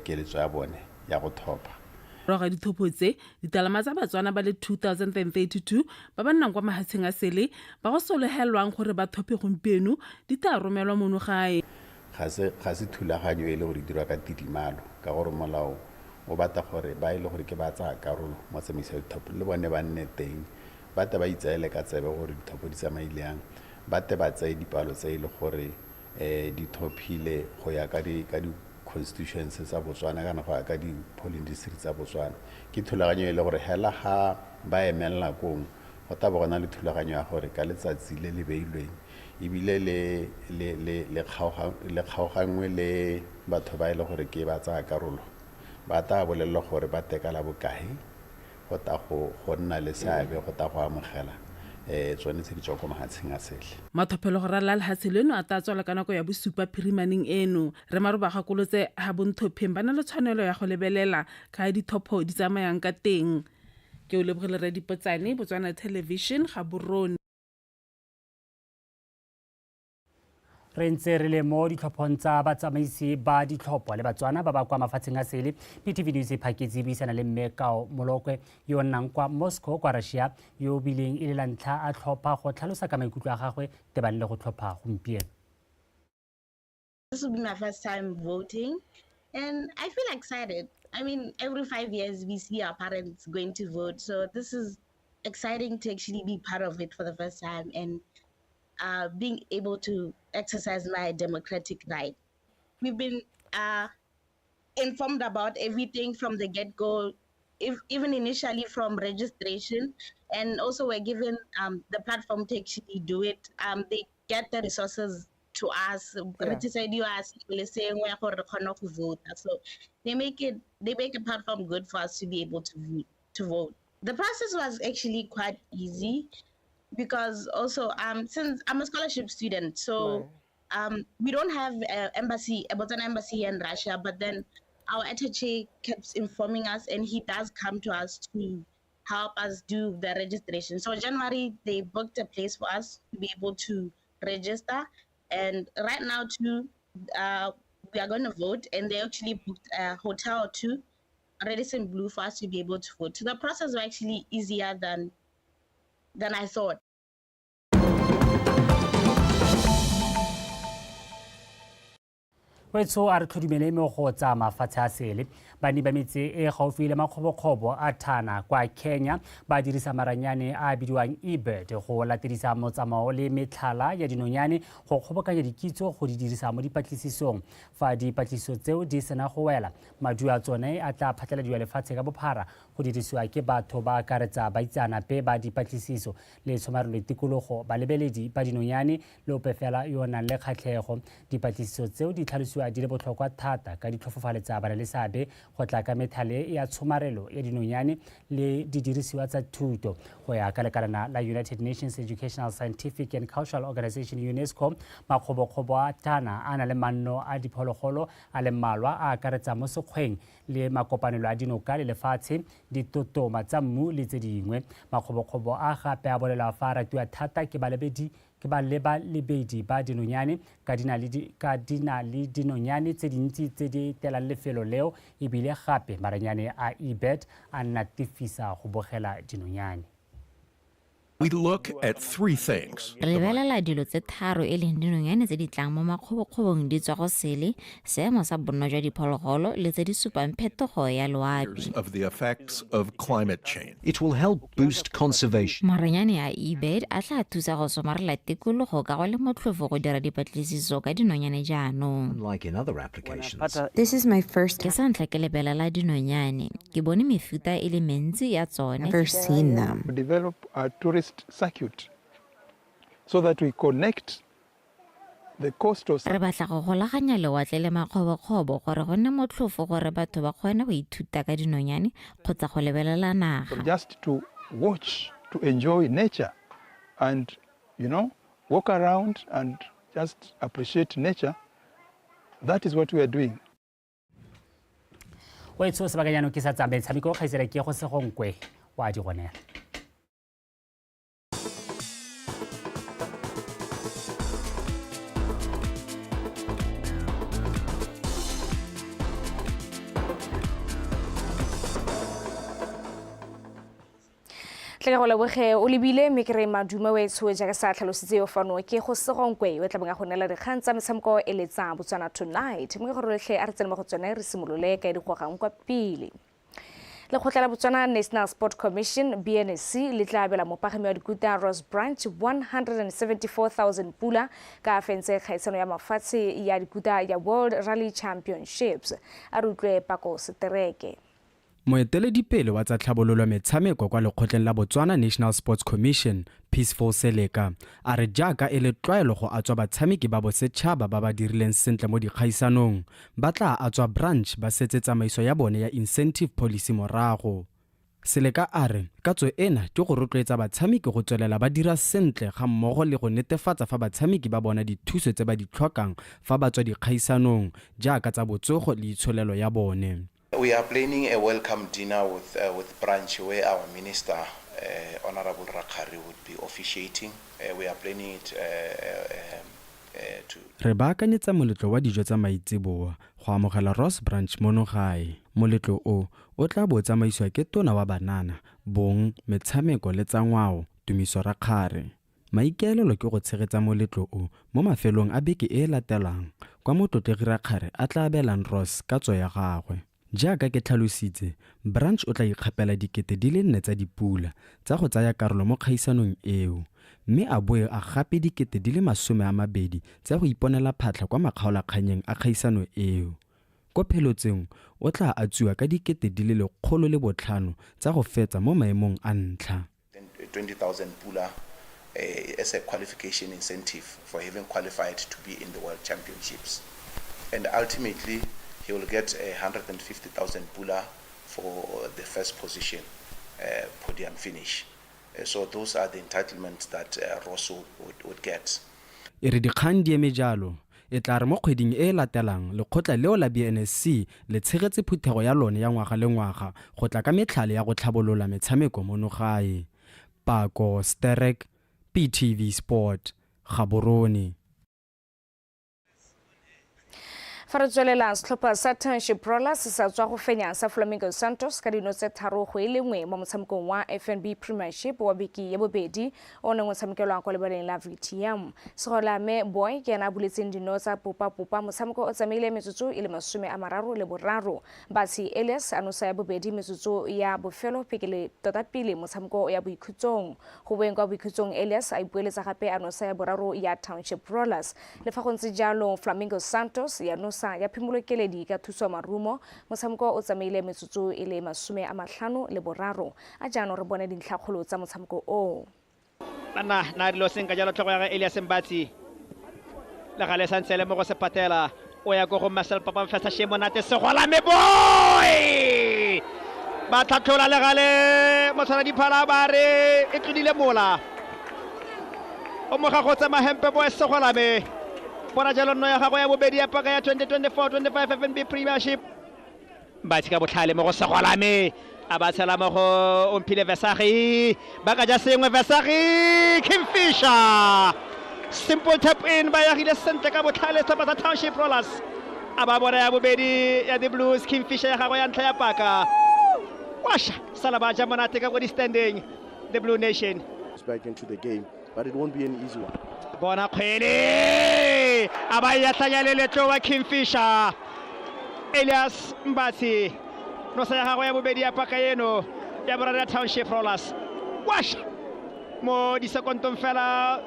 keletso ya bone ya go thopa roga dithopho tse ditalama tsa Batswana ba le 2032 ba ba nnang kwa mahatsheng a sele ba go solohelwang gore ba thophe gompieno di tla romelwa mono gae ga se thulaganyo e le gore dirwa ka tidimalo ka gore molao o bata gore ba ile gore ke ba tsaya karolo mo tsamaiso dithopho le bone ba nne teng ba te ba itseele ka tsebe gore dithopho di tsamaileng ba te ba tsaye dipalo tse ile gore di thophile go ya ka di constitutions tsa Botswana kana go ka di polling districts tsa Botswana ke thulaganyo e le gore hela ha ba emela kong go taba gona le thulaganyo ya gore ka letsatsi le le beilweng ebile le kgaogangwe le batho ba ile gore ke ba tsaya karolo ba ta bolella gore ba tekala bokae go ta go nna le seabe go ta go amogela tsone tse di tswa ko mahatsheng a sele mathopelo go rala lehatshe leno a ta tswala ka nako ya bosupa phirimaneng eno re maru ba gakolotse ha bonthopheng ba na le tshwanelo ya go lebelela ka dithopho di tsamayang ka teng ke o lebogile re dipotsane Botswana television ga borone re ntse re le mo ditlhophong tsa batsamaisi ba ditlhopho le Batswana ba ba kwa mafatsheng a sele PTV News e phaketse buisana le Mmekao Molokwe yo nnang kwa Moscow kwa Russia yo bileng e le la ntlha a tlhopha go tlhalosa ka maikutlo a gagwe tebang le go tlhopha gompieno. This will be my first time voting and I feel excited. I mean, every 5 years we see our parents going to vote, so this is exciting to actually be part of it for the first time and being able to exercise my democratic right. We've been informed about everything from the get-go, even initially from registration, and also we're given the platform to actually do it. They get the resources to us. Vote. So they make a platform good for us to be able to vote. The process was actually quite easy because also since I'm a scholarship student, so we don't have a Botswana embassy here in Russia, but then our attaché keeps informing us and he does come to us to help us do the registration. So January they booked a place for us to be able to register, and right now too we are going to vote, and they actually booked a hotel too, Radisson Blue, for us to be able to vote. So the process was actually easier than I thought. Wetso a re tlhodimele mo go tsa mafatshe a sele bani ba metse e gaufi le makgobokgobo a Thana kwa Kenya ba dirisa maranyane a bidiwang eBird go latedisa motsamao le metlhala ya dinonyane go kgobokanya dikitso go di dirisa mo dipatlisisong fa dipatlisiso tseo di sena go wela maduo a tsone a tla phatlaladiwa lefatshe ka bophara go dirisiwa ke batho ba akaretsa baitsanape ba dipatlisiso le tshomarelo tikologo ba lebeledi ba dinonyane le opefela yo nang le kgatlhego dipatlisiso tseo di tlhalosiwa di le botlhokwa thata ka ditlhofofaletsa bana le seabe go tla ka methale ya tshomarelo ya dinonyane le didirisiwa tsa thuto go ya ka lekalana la United Nations Educational, Scientific and Cultural Organization UNESCO makgobokgobo a Thana a na le manno a diphologolo a le mmalwa a akaretsa mo sekgweng le makopanelo a dinoka le lefatshe ditotoma tsa mmu le tse dingwe makgobokgobo a gape a bolela fa ratiwa thata ke balebedi ba dinonyane ka dina le dinonyane tse dintsi tse di telang lefelo leo ebile gape maranyane a eBird a natefisa go bogela dinonyane. We look at three things. Re lebelela dilo tse tharo e leng dinonyane tse di tlang mo makgobokgobong di tswa go sele seemo sa bonno jwa diphologolo le tse di supang phetogo ya loapi. Of the effects of climate change. It will help boost conservation. Maranyane a eBird a tla thusa go somarela tikologo ka go le motlhofo go dira dipatlisiso ka dinonyane jaanong. Unlike in other applications. This is my first time. Ke sa ntlha ke lebelela dinonyane ke bone mefuta e le mentsi ya tsone. Never seen them. We develop a tourist circuit so that we connect the coastal. Re batla go golaganya lewatle le makgobokgobo gore go nne motlhofo gore batho ba kgone go ithuta ka dinonyane kgotsa go lebelela naga. Just to watch, to enjoy nature and walk around and just appreciate nature. That is what we are doing. Wetso sebakanyano ke sa tsambe tshameko kgaisela ke go segonkwe wa di gonela. Tla go leboge o lebile me kere madume we tsho ja ka sa tlhalositse yo fano ke go segonkwe we tla banga go nela dikgang tsa metshameko e letsa Botswana Tonight mo go roletlhe a re tsene mo go tsone re simolole ka digogang kwa pele le go tla Botswana National Sport Commission BNSC le tla bela mopagami wa dikuta Rose Branch 174,000 pula ka fentse kgaisano ya mafatshe ya dikuta ya World Rally Championships a rutlwe Pako Setereke. Moeteledipele wa tsa tlhabololo metshameko kwa lekgotleng la Botswana National Sports Commission, Peaceful Seleka, a re jaaka e le tlwaelo go atswa batshameki ba bosetšhaba ba ba dirileng sentle mo dikgaisanong, ba tla atswa branch ba setse tsamaiso ya bone ya incentive policy morago. Seleka a re katso ena ke go rotloetsa batshameki go tswelela ba dira sentle ga mmogo le go netefatsa fa batshameki ba bona dithuso tse ba di tlhokang fa ba tswa dikgaisanong jaaka tsa botsogo le itsholelo ya bone. We are planning a welcome dinner with branch where our minister, Honorable Rakhari, would be officiating. We are planning it to... Re baakanyetsa moletlo wa dijo tsa maitseboa go amogela Ross Branch mono gae. Moletlo o tla bo tsamaisiwa ke tona wa banana, bong, metshameko le tsa ngwao, Tumiso Rakhari. Maikaelelo ke go tshegetsa moletlo mo mafelong a beke e latelang kwa motlotlegi Rakhari a tla abelang Ross katso ya gagwe. Jaaka ke tlhalositse, branch o tla ikgapela dikete di le 4 tsa dipula tsa go tsaya karolo mo kgaisanong eo, mme a boe a gape dikete di le 20 tsa go iponela phatlha kwa makgaolakganyeng a kgaisano eo. Ko phelotseng o tla atsiwa ka dikete di le 105 tsa go fetsa mo maemong a ntlha. 20,000 pula as a qualification incentive for having qualified to be in the World Championships. And ultimately, he will get 150,000 pula for the first position podium finish. So those are the entitlements that Rosso would get. E re dikgang di eme jalo, e tla re mo kgweding e latelang lekgotla leo la BNSC le tshegetse phuthego ya lone ya ngwaga le ngwaga go tla ka metlhale ya go tlhabolola metshameko mono gae. Pako Sterek, PTV Sport, Gaborone. Fa re tswelela setlhopha sa Township Rollers se sa tswa go fenya sa Flamingo Santos ka dino tse 3 go ile nngwe mo motshamekong wa FNB Premiership wa beke ya bobedi o neng o tshamekelwa kwa lebaleng la VTM. Segolame Boy ke ena a buletseng dino tsa popa motshameko o tsamaile metsotso e le 33. Batsi Elias a nosa ya bobedi metsotso ya bofelo pekele tota pele motshameko ya boikhutsong. Go boeng kwa boikhutsong Elias a ipueletsa gape a nosa ya boraro ya Township Rollers. Le fa go ntse jalo Flamingo Santos ya nosa ya phimolo keledi ka thuso marumo motshameko o tsamaile metsotso e le 53. a jaanong re bone dintlhakgolo tsa motshameko o. Na dilo senka jalo tlhogo ya Elias Mbatsi le gale santsele mo go se patela o ya go Marcel Papa Mfesa Shemonate Segolame Boy ba tlhatlhola le gale mo tshwana diphala ba re e tlodile mola o mo ga go tsa mahempe Boy Segolame bona jalo no ya gago ya bobedi ya paka ya 2024-25 FNB Premiership. Mbatsi ka botlhale mo go Segolame a ba tshela mo go Omphile Vesagi ba ka ja sengwe Vesagi Kingfisher simple tap in ba ya gile sentle ka botlhale tsa ba Township Rollers a ba bona ya bobedi ya the Blues Kingfisher ya gago ya ntlha ya paka washa sala ba ja monate ka go di standing the Blue Nation back into the game, but it won't be an easy one. Bona kgwele a ba ya tlanya le letlo wa Kingfisher Elias Mbatsi no sa ya gago ya bobedi ya paka eno ya borara Township Rollers wash mo di sekondong fela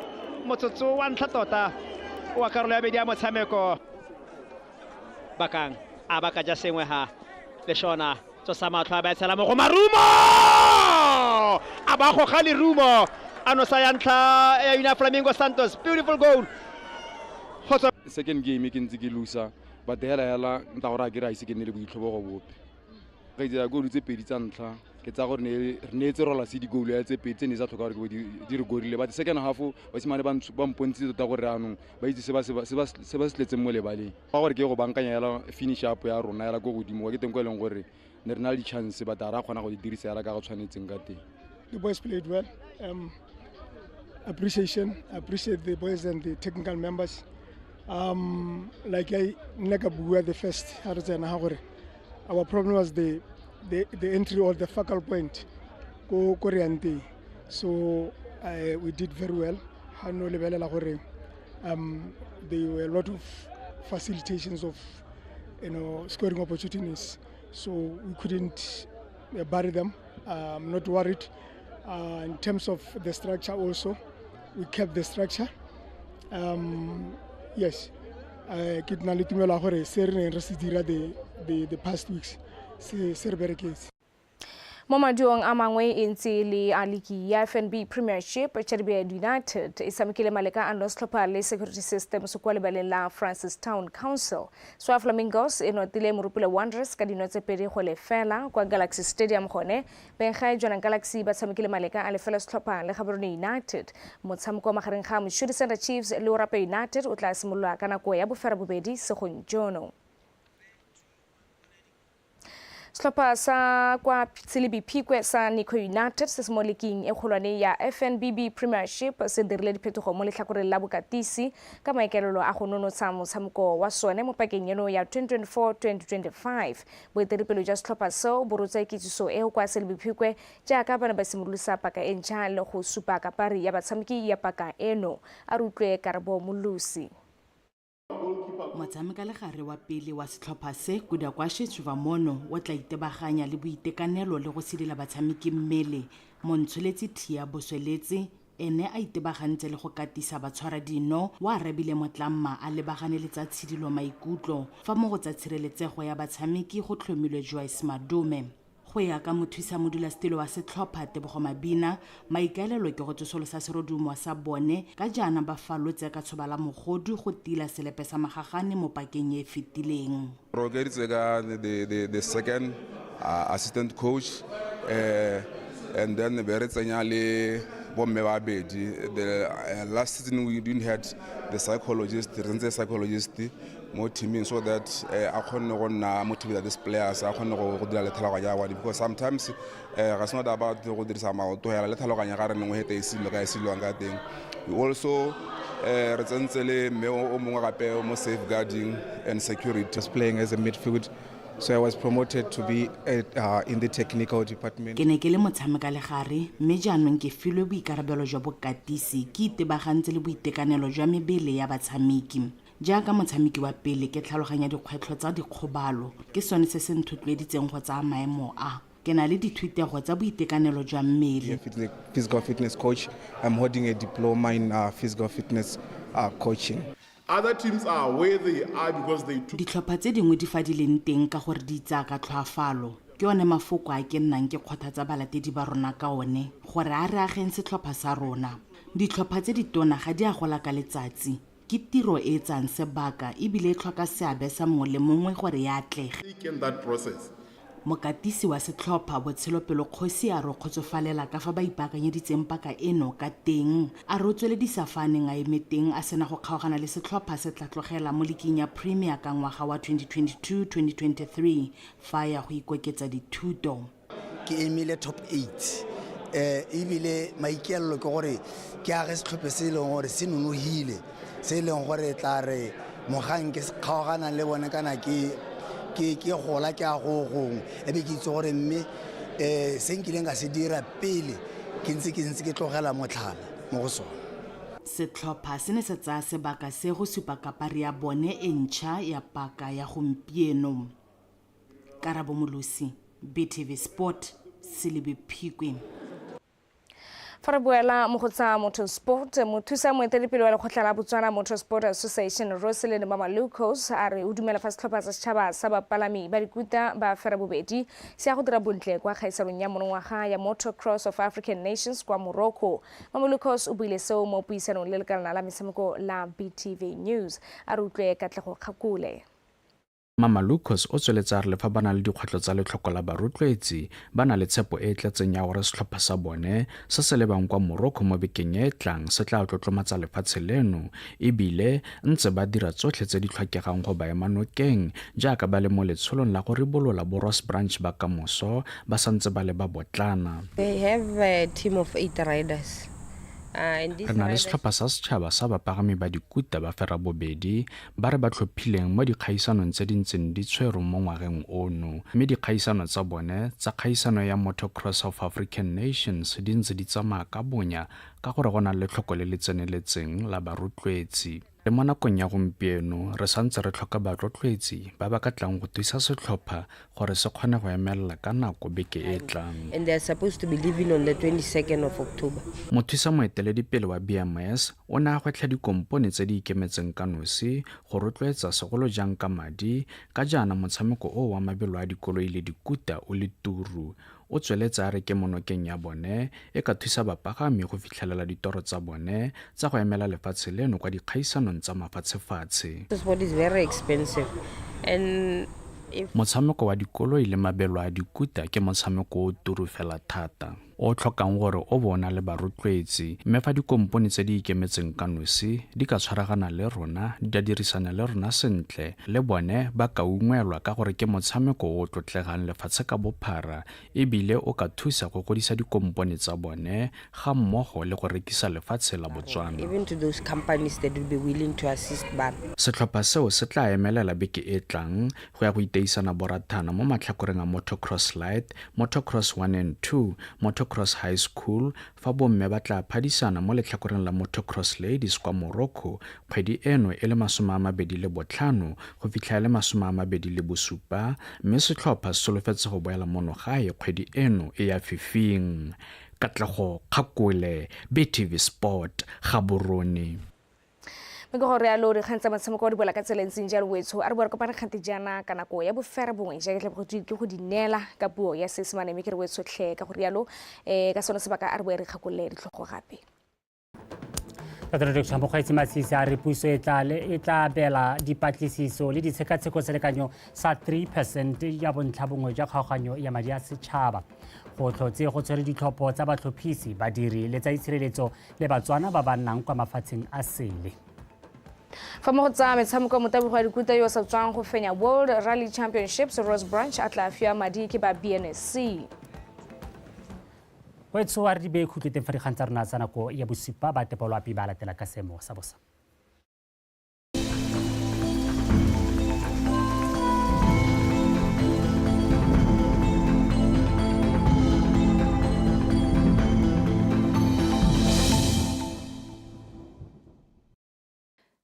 motsotso wa ntlha tota wa karolo ya bedi ya motshameko bakang a baka ja sengwe ha le shona tso sa matlho ba tsela mo go marumo a ba go ga le rumo ano sa ya ntlha ya Ina Flamingo Santos beautiful goal. Second game ke ntse ke losa but hela nta gore a ke ra ise ke nne le boitlhobo go bope ga dira go tse pedi tsa ntlha ke tsa gore re netse rola se di goal ya tse pedi ne sa tlhoka gore di re gorile but second half ba simane ba mpontse tota gore anong ba itse se ba sletseng mo lebaleng ba gore ke go bankanya yala finish up ya rona yala go godimo ke teng go leng gore ne re na le chance ba tara kgona go di dirisa yala ka go tshwanetseng ka teng. The boys played well. I appreciate the boys and the technical members. Like I never bua the first our problem was the entry or the focal point go Koreante. So we did very well. There were a lot of facilitations of scoring opportunities. So we couldn't bury them. I'm not worried. In terms of the structure also, we kept the structure. Yes, ke tna le tumela gore se re ne re se dira the past weeks se re bereketse. Mo maduong a mangwe e ntse le a ligi ya FNB Premiership Cherry United e samikile maleka a Noslopa le security system so kwa lebaleng la Francis Town Council. Swa Flamingos e notile Morupule Wanderers ka dino tse pedi go lefela kwa Galaxy Stadium gone. Benga Jona Galaxy ba samikile maleka a lefela Slopa le Gaborone United. Motshameko magareng ga Moshudi Center Chiefs le Orapa United o tla simolola ka nako ya bofera bobedi segonjono. Slopa sa kwa Silibi Pikwe sa NAKO United se mo liking e kgolwane ya FNBB Premiership se dirile diphetogo mo letlhakoreng la bokatisi ka maikaelelo a go nonotsa motshameko wa sone mo pakeng eno ya 2024-2025. Boeteledipele jwa Slopa seo bo rotsa kitsiso e kwa Silibi Pikwe jaaka bana ba simololisa paka e ntšha le go supa kapari ya batshameki ya paka eno a rutlwe Karabo Molusi. Motshameka legare wa pele wa setlhopha se kuda kwa Shetshuvamono o tla itebaganya le boitekanelo le go sedila batshameki mmele Montsholetsi Thia Bosweletse ene a itebagantse le go katisa batshwara dino wa rebile motlamma a lebagane le tsa tshidilo maikutlo fa mo go tsa tshireletsego ya batshameki go tlhomilwe Joyce Madume. Go ya ka mothusa modulasetilo wa setlhopha Tebogo Mabina maikaelelo ke go tsosolosa serodumo sa bone ka jana ba falotse ka tshobala mogodu go tila selepe sa magagane mo pakeng e fetileng. The second assistant coach and then the last season we didn't have the psychologist more teaming so that I can't motivate these players. I can't go because sometimes it's not about the we also safeguarding and security. Just playing as a midfield. So I was promoted to be in the technical department. Ke ne ke le motshameka legare mme jaanong ke filwe boikarabelo jwa bokatisi ke itebagantse le boitekanelo jwa mebele ya batshameki. Jaaka motshameki wa pele ke tlhaloganya dikgwetlho tsa dikgobalo ke sone se se nthotloeditseng go tsaya maemo a. Ke na le dithutego tsa boitekanelo jwa mmele. Physical fitness coach. I'm holding a diploma in physical fitness coaching. Other teams are where they are because they took. Ditlhopha tse dingwe di fadileng teng ka gore di tsaya ka tlhoafalo. Ke one mafoko a ke nnang ke kgothatsa balatedi ba rona ka one gore a re ageng setlhopha sa rona. Ditlhopha tse di tona ga di a gola ka letsatsi. Ke tiro e tsang sebaka ebile e tlhoka seabe sa mongwe le mongwe gore ya atlege. In that process. Mokatisi wa setlhopha Botshelopelo Kgosi a re kgotsofalela ka fa ba ipaakanyeditseng paka eno ka teng a re tsweledisa faneng a emeteng a sena go kgaogana le setlhopha se tla tlogela mo liking ya Premier ka ngwaga wa 2022-2023 fa ya go ikoketsa dithuto. Ke emile top 8 ebile maikeelelo ke gore ke a ge setlhophe se leng gore se nonohile se leng gore tla re mogang ke se kgaogana le bone kana ke gola ke a go gong e be ke itse gore mme se nkileng ka se dira pele ke ntse ke tlogela motlhala mo go sone. Setlhopha se ne se tsaya sebaka se go supa kapari ya bone e ntšha ya paka ya gompieno. Karabo Molusi, BTV Sport, Silibi Pikwe. Farabuela mo go tsa motorsport mothusa moeteledipele wa lekgotla la Botswana Motorsport Association Roselyn Mamalukos a re o dumela fa setlhopha sa setšhaba sa bapalami ba dikuta ba fera bobedi se ya go dira bontle kwa kgaisanong ya monongwaga ya Motocross of African Nations kwa Morocco. Mamalukos o buile seo mo puisanong le lekala la metshameko la BTV News a re utlwe Katlego Kgakule. Mamalukos o tsweletsa re le fa bana le dikgwetlho tsa letlhoko la barotloetsi ba na le tshepo e tletseng ya gore setlhopha sa bone se se lebang kwa Morocco mo bekeng e tlang se tla tlotlomatsa lefatshe leno ebile ntse ba dira tsotlhe tse di tlhokegang go ba ema nokeng jaaka ba le mo letsholong la go ribolola bo Ross Branch ba kamoso ba santse ba le ba botlana. They have a team of 8 riders. Re na le setlhopha sa setšhaba sa bapagami ba dikuta ba fera bobedi ba re ba tlhophileng mo dikgaisanong tse di ntseng di tshwerwe mo ngwageng ono mme dikgaisano tsa bone tsa kgaisano ya Motocross of African Nations di ntse di tsamaya ka bonya ka gore go na le tlhoko le le tseneletseng la barotloetsi. Le mo nakong ya gompieno re santse re tlhoka barotloetsi ba ba ka tlang go thusa setlhopha gore se kgone go emelela ka nako beke e tlang. And they are supposed to be leaving on the 22nd of October. Mothusa moeteledipele wa BMS o ne a gwetlha dikompone tse di ikemetseng ka nosi go rotloetsa segolo jang ka madi ka jaana motshameko o wa mabelo a dikoloi le dikuta o le turu. o tsweletsa a re ke monokeng ya bone e ka thusa bapagami go fitlhelela ditoro tsa bone tsa go emela lefatshe leno kwa dikgaisanong tsa mafatshefatshe. Sport is very expensive and motshameko wa dikoloi le mabelo a dikuta ke motshameko o turu fela thata o tlhokang gore o bona le barotloetsi mme fa dikompone tse di ikemetseng ka nosi di ka tshwaragana le rona di ka dirisana le rona sentle le bone ba ka ungwelwa ka gore ke motshameko o tlotlegang lefatshe ka bophara ebile o ka thusa go godisa dikompone tsa bone ga mmogo le go rekisa lefatshe la Botswana. even to those companies that will be willing to assist bana. Setlhopha seo se tla emelela beke e tlang go ya go iteisana borathana mo matlhakoreng a Motocross Light, Motocross 1 and 2, Motocross High School fa bomme ba tla phadisana mo letlhakoreng la Motocross Ladies kwa Morocco kgwedi eno e le 25 go fitlha le 27 mme setlhopha se solofetse go boela mono gae kgwedi eno e ya fifing. Katlego Kgakole, BTV Sport, Gaborone. me go re a lo re khantsa matshameko wa dibola ka tselentseng jalo wetso a re bua ka pana khante jana kana go ya bofera bongwe ja ke tle go dinela ka puo ya Seesimane me ke re wetso tle ka go rialo ka sona se baka a re bua re kgakole ditlhogo gape. ka tsere tsa mo kgaitsi matsisi a re puso e tla bela dipatlisiso le ditshekatsheko selekanyo sa 3% ya bontlha bongwe ja kgaoganyo ya madi a setšhaba go tlhotse go tshwere ditlhopho tsa batlhophisi badiri le tsa itshireletso le Batswana ba ba nnang kwa mafatsheng a sele. fa mo go tsa metshameko motabogo wa dikuta yo sa tswang go fenya World Rally Championships Rose Branch a tla fiwa madi ke ba BNSC. Wetso a re di be khutleteng fa dikgang tsa rona tsa nako ya bosupa ba tepolwapi ba latela ka seemo sa bosa.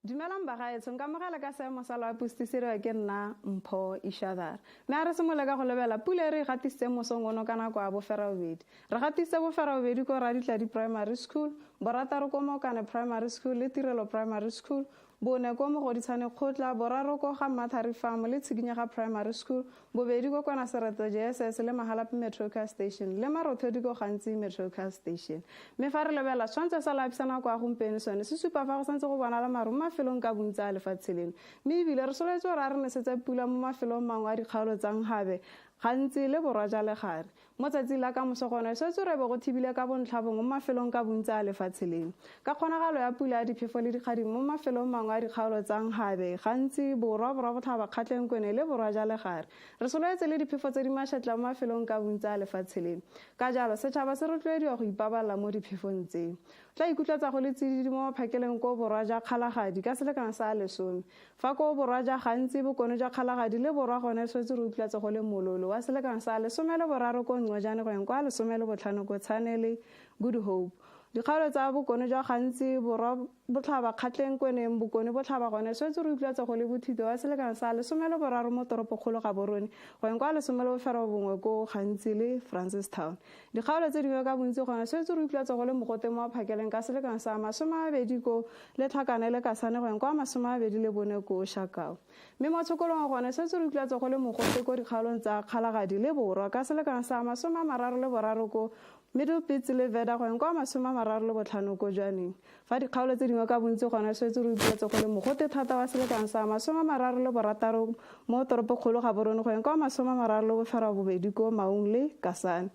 Dumelang bagaetsho nka mogela ka seemo sa loa pustisiriwa ke nna Mpho Ishadar. Me a re simolola ka go lebela pula e re gatisitse mosong ono ka nako ya boferabobedi. Re gatisitse boferabobedi ko Raditladi Primary School, borataro ko Mokane Primary School le Tirelo Primary School, bone ko Mogoditshane Kgotla, boraro ko ga Mathari Farm le Tshikinyega Primary School, bobedi ko kwana Sereto JSS le Mahalapi Metro Car Station le Marothodi ko Gantsi Metro Car Station. Me fa re lebela tshwantse sa lapisana kwa gompieno sone se supa fa go santse go bonala maru mo mafelong ka bontsi a lefatshe leno. Me ebile re soletse gore a re nesetsa pula mo mafelong mangwe a dikgaolo tsa Nkgabe gantsi le borwa ja legare mo tsatsi la ka moso gone se tsore be go thibile ka bontlhabong mo mafelong ka bontsi a lefatshe leno ka kgonagalo ya pula ya diphefo le dikgadi mo mafelong mangwe a dikgaolo tsa Nkgabe gantsi borwa botlhaba kgatlheng kone le borwa ja legare re soletse le diphefo tse di mašatla mo mafelong ka bontsi a lefatshe leno ka jalo setšhaba se rotloediwa go ipabalela mo diphefong tseo tla ikutlwa go le tsididi mo phakeleng ko borwa ja kgalagadi ka selekana sa 10 fa ko borwa ja gantsi bokone ja kgalagadi le borwa gone swetse re utlwa go le mololo wa selekana sa 13 ko Ngojane go eng kwa 15 ko Tshwanele Good Hope dikgaolo tsa bokone ja gantsi borwa botlhaba kgatlheng kweneng bokone botlhaba gone swetse re utlwa go le bothito wa selekana sa 13 mo toropokgolo ga Borone go eng kwa 11 ko gantsi le Francistown dikgaolo tse dingwe ka bontsi gone swetse re utlwa go le mogote mo phakeleng ka selekana sa 20 ko le Tlhakane le Kasane go eng kwa 20 le bone ko Shakao mme mo tshokolong gone swetse re utlwa go le mogote ko dikgaolong tsa Kgalagadi le borwa ka selekana sa 33 ko Middle Pits le Veda go eng kwa 35 ko Jwaneng fa dikgaolo tse dingwe ka bontsi gone swetse re utlwa go le mogote thata wa selekana sa 36 mo toropokgolo ga Borone go eng kwa 32 ko Maung le Kasane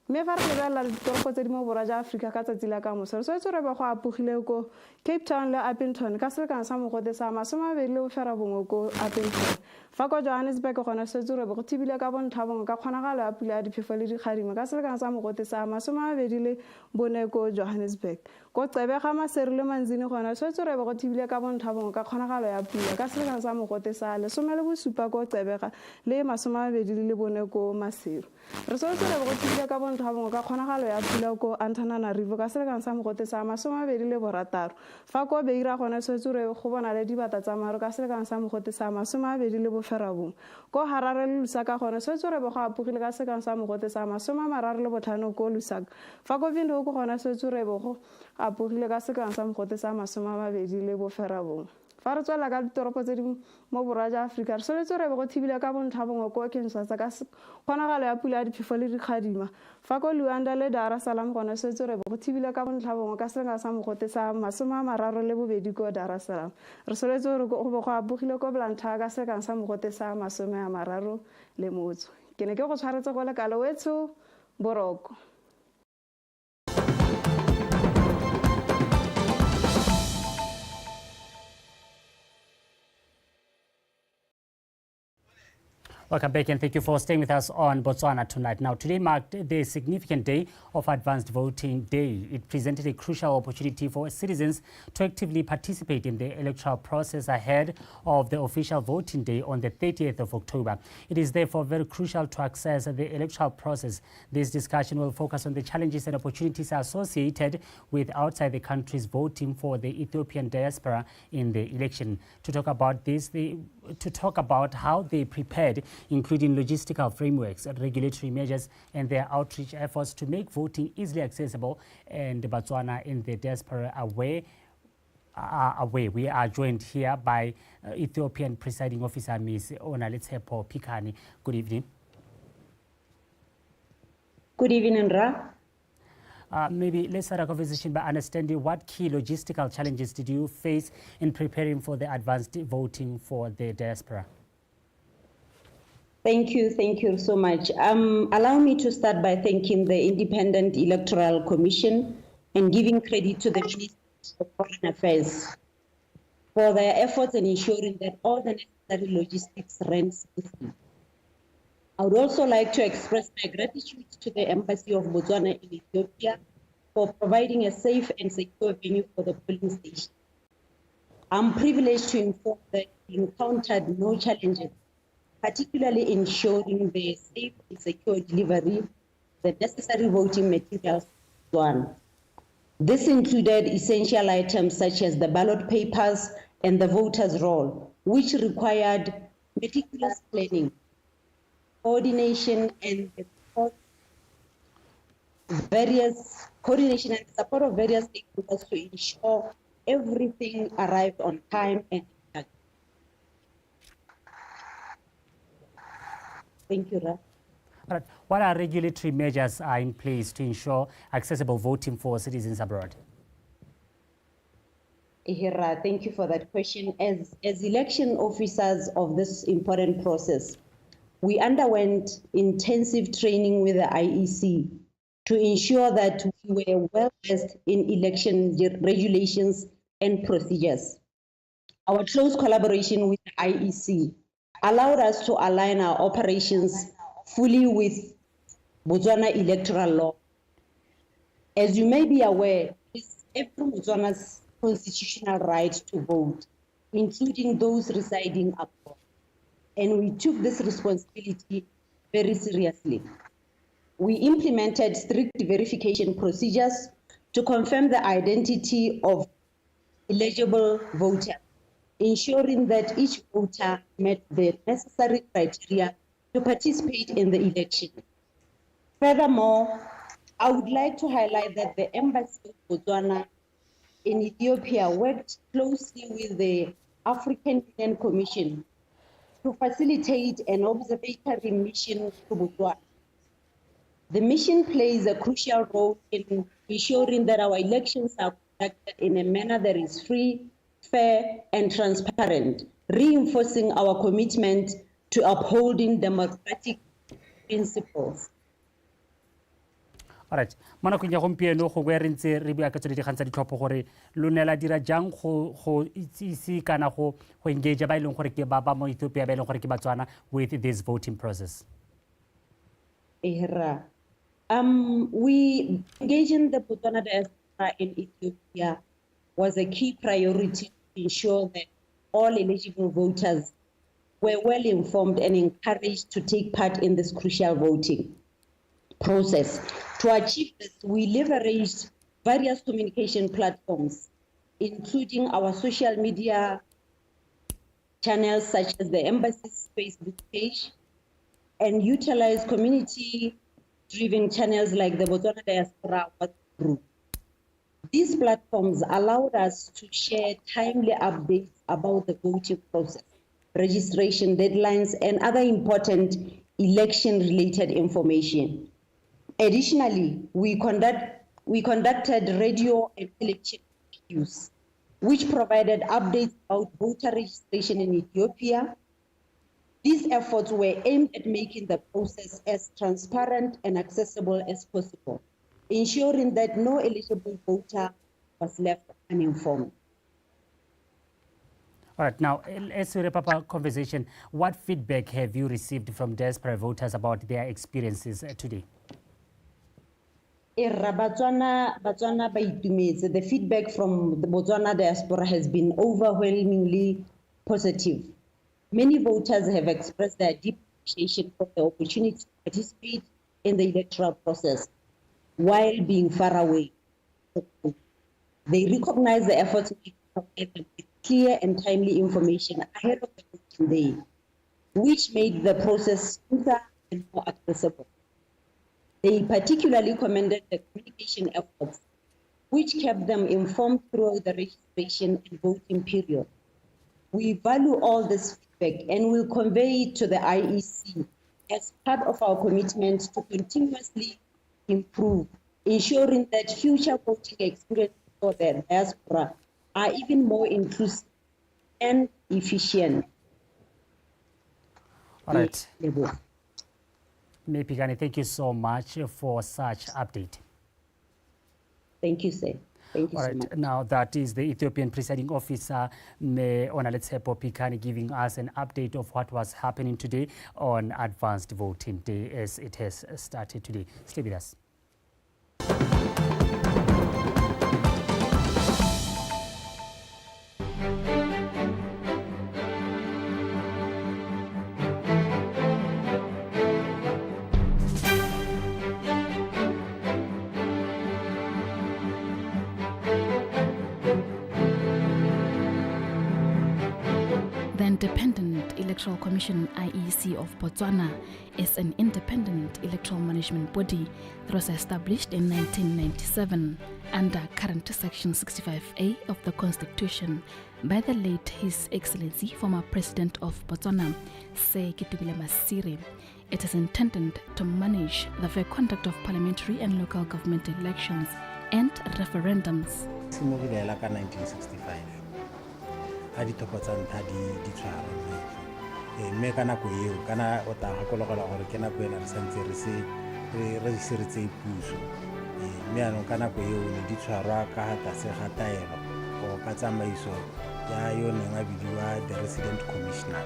mme fa re lebelela ditoropo tse di mo borwa ja Afrika ka tsatsi la ka moso swetse re be go apogile ko Cape Town le Appington ka selekana sa mogote sa 21 ko Appington fa ko Johannesburg gone swetse re be go thibile ka bontlhabong ka kgonagalo ya pula ya diphefo le dikgadimo ka selekana sa mogote sa 24 ko Johannesburg ko Cebega Maseri le Manzini gone swetse re be go thibile ka bontlhabong ka kgonagalo ya pula ka selekana sa mogote sa 17 ko Cebega le 24 ko Maseru re swetse re be go thibile ka bontlhabong ka kgonagalo ya pula ko Antananarivo ka selekana sa mogote sa 26 fa ko Beira gone swetse re go bona le dibata tsa maru ka selekana sa mogote sa 20 ko Harare le Lusaka gone swetse re be go apogile ka selekana sa mogote sa 35 ko Lusaka fa ko Windhoek gone swetse re be go apogile ka selekana sa mogote sa 20 le boferabong fa re tswela ka ditoropo tse di mo borwa ja Afrika re soletse re be go thibile ka bontlhabongwe ko Kinshasa ka kgonagalo ya pula ya diphefo le dikgadima fa ko Luanda le Dar es Salaam gone soletse re be go thibile ka bontlhabongwe ka selenga sa mogote sa 32 ko Dar es Salaam re soletse gore go be go abogile ko Blantyre ka selenga sa mogote sa 30 le motso ke ne ke go tshwaretse go lekala wetso boroko. Welcome back and thank you for staying with us on Botswana Tonight. Now, today marked the significant day of Advanced Voting Day. It presented a crucial opportunity for citizens to actively participate in the electoral process ahead of the official voting day on the 30th of October. It is therefore very crucial to access the electoral process. This discussion will focus on the challenges and opportunities associated with outside the country's voting for the Ethiopian diaspora in the election. To talk about this, to talk about how they prepared, including logistical frameworks, regulatory measures, and their outreach efforts to make voting easily accessible and Botswana in the diaspora away. We are joined here by Ethiopian Presiding Officer Ms. Onalitsepo Pikani. Good evening. Good evening, Ra. Maybe let's start our conversation by understanding what key logistical challenges did you face in preparing for the advanced voting for the diaspora? Thank you so much. Allow me to start by thanking the Independent Electoral Commission and giving credit to the Ministry of Foreign Affairs for their efforts in ensuring that all the necessary logistics ran smoothly. I would also like to express my gratitude to the Embassy of Botswana in Ethiopia for providing a safe and secure venue for the polling station. I'm privileged to inform that we encountered no challenges, particularly ensuring the safe and secure delivery of the necessary voting materials to Botswana. This included essential items such as the ballot papers and the voters' roll, which required meticulous planning, coordination, and the support of various stakeholders to ensure everything arrived on time and in. Thank you, Ra. Right. What are regulatory measures are in place to ensure accessible voting for citizens abroad? Hira, thank you for that question. As election officers of this important process, we underwent intensive training with the IEC to ensure that we were well versed in election regulations and procedures. Our close collaboration with the IEC allowed us to align our operations fully with Botswana electoral law. As you may be aware, it's every Botswana's constitutional right to vote, including those residing abroad. And we took this responsibility very seriously. We implemented strict verification procedures to confirm the identity of eligible voters, ensuring that each voter met the necessary criteria to participate in the election. Furthermore, I would like to highlight that the Embassy of Botswana in Ethiopia worked closely with the African Union Commission to facilitate an observatory mission to Botswana. The mission plays a crucial role in ensuring that our elections are conducted in a manner that is free, fair, and transparent, reinforcing our commitment to upholding democratic principles. All right. Mo nakong ya gompieno go re ntse re bua ka tsone dikgang tsa ditlhopho gore lo ne la dira jang go itsisi kana go engage ba ileng gore ke ba mo Ethiopia ba ileng gore ke Botswana with this voting process? We engaging the Botswana diaspora in Ethiopia was a key priority to ensure that all eligible voters were well informed and encouraged to take part in this crucial voting process. To achieve this, we leveraged various communication platforms, including our social media channels such as the Embassy's Facebook page, and utilized community-driven channels like the Botswana Diaspora WhatsApp group. These platforms allowed us to share timely updates about the voting process, registration deadlines, and other important election-related information. Additionally, we conducted radio and election interviews, which provided updates about voter registration in Ethiopia. These efforts were aimed at making the process as transparent and accessible as possible, ensuring that no eligible voter was left uninformed. All right, now, as we wrap up our conversation, what feedback have you received from diaspora voters about their experiences today? The feedback from the Botswana diaspora has been overwhelmingly positive. Many voters have expressed their deep appreciation for the opportunity to participate in the electoral process while being far away. They recognize the efforts made to provide them with clear and timely information ahead of the voting day, which made the process smoother and more accessible. They particularly commended the communication efforts, which kept them informed throughout the registration and voting period. We value all this feedback and will convey it to the IEC as part of our commitment to continuously improve, ensuring that future voting experiences for the diaspora are even more inclusive and efficient. All right. Mepikane, thank you so much for such update. Thank you, sir. Thank you All so right, much. now that is the Ethiopian presiding officer, Onaletsepo Pikane, giving us an update of what was happening today on Advanced Voting Day as it has started today. Stay with us. The Independent Electoral Commission IEC of Botswana is an independent electoral management body that was established in 1997 under current Section 65A of the Constitution by the late His Excellency former President of Botswana, Se Kitumile Masire. It is intended to manage the fair conduct of parliamentary and local government elections and referendums. Simogile la ka 1965 a dithopo tsa ntlha di tshwara mme ka nako eo kana o ta gakologola gore ke nako ena re santse re seretse puso mme anong ka nako eo ne di tshwarwa ka tlase ga taelo go ka tsamaiso ya yo neng a bidiwa the resident commissioner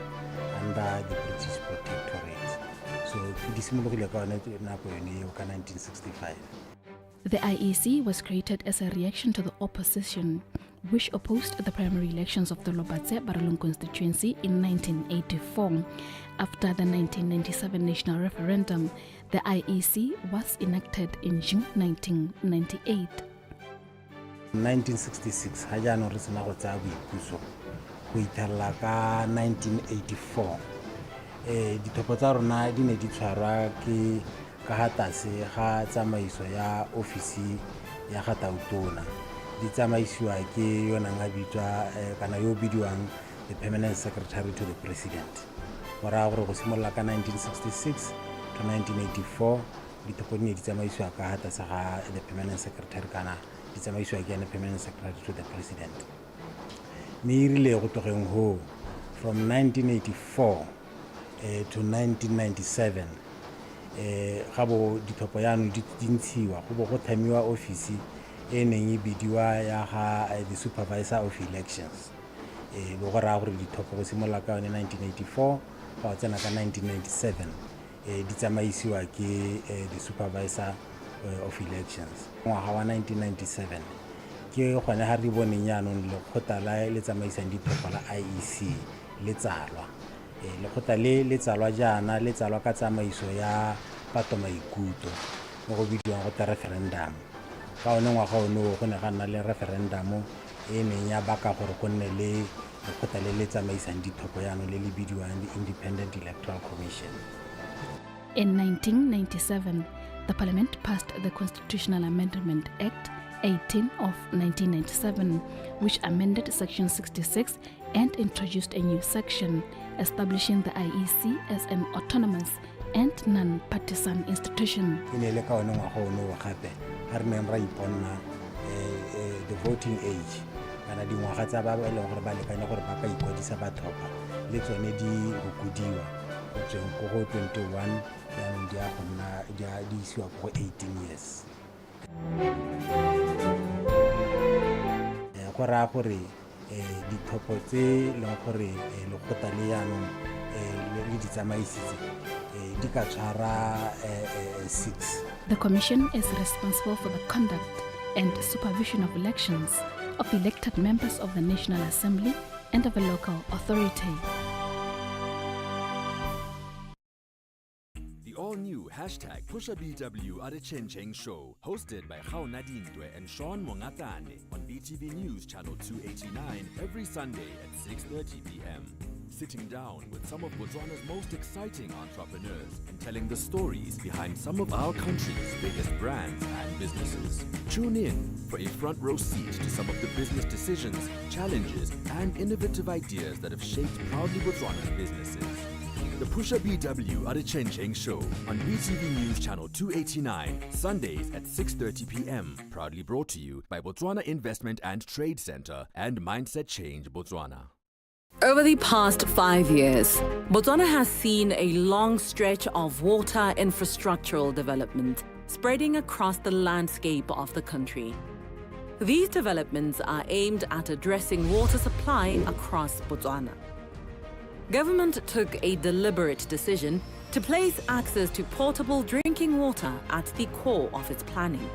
under the British protectorate. So di simologile ka yone nako yone eo ka 1965. The IEC was created as a reaction to the opposition, which opposed the primary elections of the Lobatse Baralong constituency in 1984. After the 1997 national referendum, the IEC was enacted in June 1998. 1966, ha jaanong re sena go tsaya boipuso go itlhelela ka 1984. Dithopo tsa rona di ne di tshwarwa ke ka ga tlase ga tsamaiso ya ofisi ya ga tautona. Di tsamaisiwa ke yona nga bitswa kana yo bidiwang the permanent secretary to the president. Mora gore go simolola ka 1966 to 1984 dithopo di ne di tsamaisiwa ka ga tlase ga the permanent secretary kana di tsamaisiwa ke the permanent secretary to the president. Mme e rile go tlogeng ho from 1984 to 1997 ga bo dithopo yano di ntshiwa go bo go thamiwa ofisi e neng e bidiwa ya ga the supervisor of elections bo go raya gore dithopo go simolola ka yone 1984 ga tsena ka 1997 di tsamaisiwa ke the supervisor of elections. Ngwaga wa 1997 ke gone ha re boneng yaanong lekgotla le tsamaisang dithopo la IEC le tsalwa lekgotla le tsalwa jaana le tsalwa ka tsamaiso ya pato maikutlo mo go bidiwang go ta referendum. Ka one ngwaga ono go ne ga nna le referendum e neng ya baka gore go nne le lekgotla le tsamaisang dithopo yaanong le bidiwang the Independent Electoral Commission. In 1997, the Parliament passed the Constitutional Amendment Act 18 of 1997, which amended Section 66 and introduced a new section establishing the IEC as an autonomous and non-partisan institution. The voting age kana dingwaga tsa ba leng gore ba lekane gore ba ka ikwadisa ba thopa le tsone di rukodiwa go tsweng go 21 yaanong di a gonna di isiwa go 18 years go raya gore dithopo tse leng gore le gota le yaanong le di tsamaisitse di ka tshwara 6. The commission is responsible for the conduct and supervision of elections of elected members of the National Assembly and of a local authority. The all-new #PushaBW at a Chencheng Show, hosted by Khauna Dindwe and Sean Mongatane on BTV News Channel 289 every Sunday at 6:30 p.m. Sitting down with some of Botswana's most exciting entrepreneurs and telling the stories behind some of our country's biggest brands and businesses. Tune in for a front row seat to some of the business decisions, challenges, and innovative ideas that have shaped proudly Botswana's businesses. The PushaBW at a Chencheng Show on BTV News Channel 289, Sundays at 6:30 p.m. Proudly brought to you by Botswana Investment and Trade Center and Mindset Change Botswana. Over the past 5 years, Botswana has seen a long stretch of water infrastructural development spreading across the landscape of the country. These developments are aimed at addressing water supply across Botswana. Government took a deliberate decision to place access to potable drinking water at the core of its planning.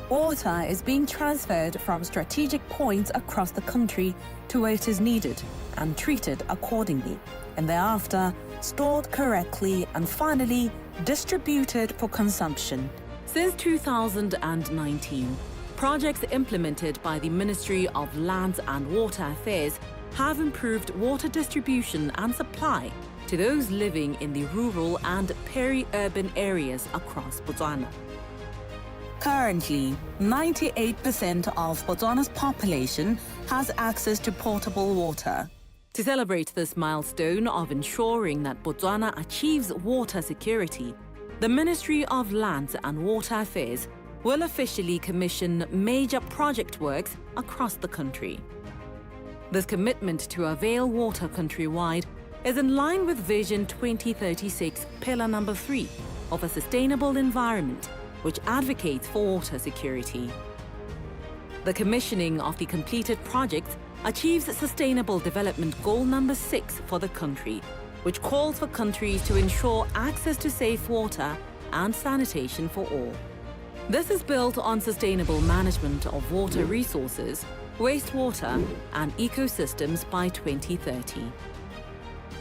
Water is being transferred from strategic points across the country to where it is needed and treated accordingly, and thereafter stored correctly and finally distributed for consumption. Since 2019, projects implemented by the Ministry of Lands and Water Affairs have improved water distribution and supply to those living in the rural and peri-urban areas across Botswana. Currently, 98% of Botswana's population has access to potable water. To celebrate this milestone of ensuring that Botswana achieves water security, the Ministry of Lands and Water Affairs will officially commission major project works across the country. This commitment to avail water countrywide is in line with Vision 2036, Pillar Number 3 of a sustainable environment, which advocates for water security. The commissioning of the completed projects achieves Sustainable Development Goal Number 6 for the country, which calls for countries to ensure access to safe water and sanitation for all. This is built on sustainable management of water resources, wastewater, and ecosystems by 2030.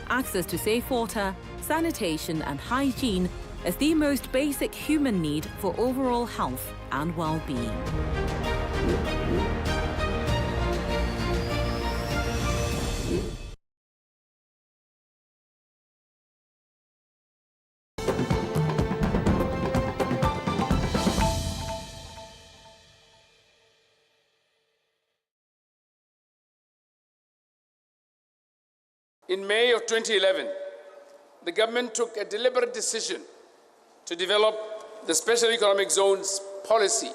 Access to safe water, sanitation, and hygiene is the most basic human need for overall health and well-being. In May of 2011, the government took a deliberate decision to develop the Special Economic Zones policy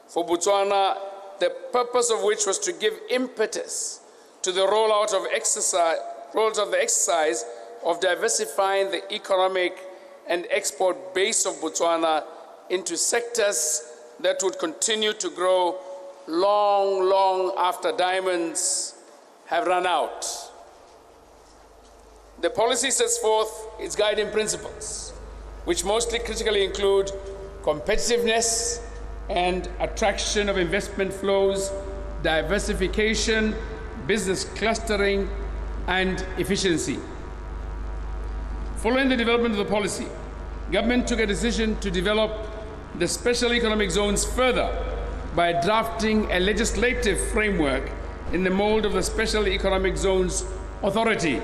for Botswana, the purpose of which was to give impetus to the rollout of the exercise of diversifying the economic and export base of Botswana into sectors that would continue to grow long after diamonds have run out. The policy sets forth its guiding principles, which mostly critically include competitiveness and attraction of investment flows, diversification, business clustering, and efficiency. Following the development of the policy, government took a decision to develop the special economic zones further by drafting a legislative framework in the mold of the Special Economic Zones Authority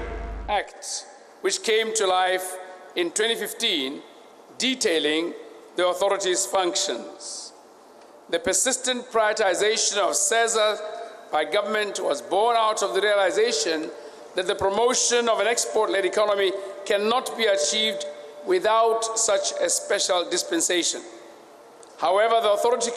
Act, which came to life in 2015, detailing the authority's functions. The persistent prioritization of CESA by government was born out of the realization that the promotion of an export-led economy cannot be achieved without such a special dispensation. However, the authority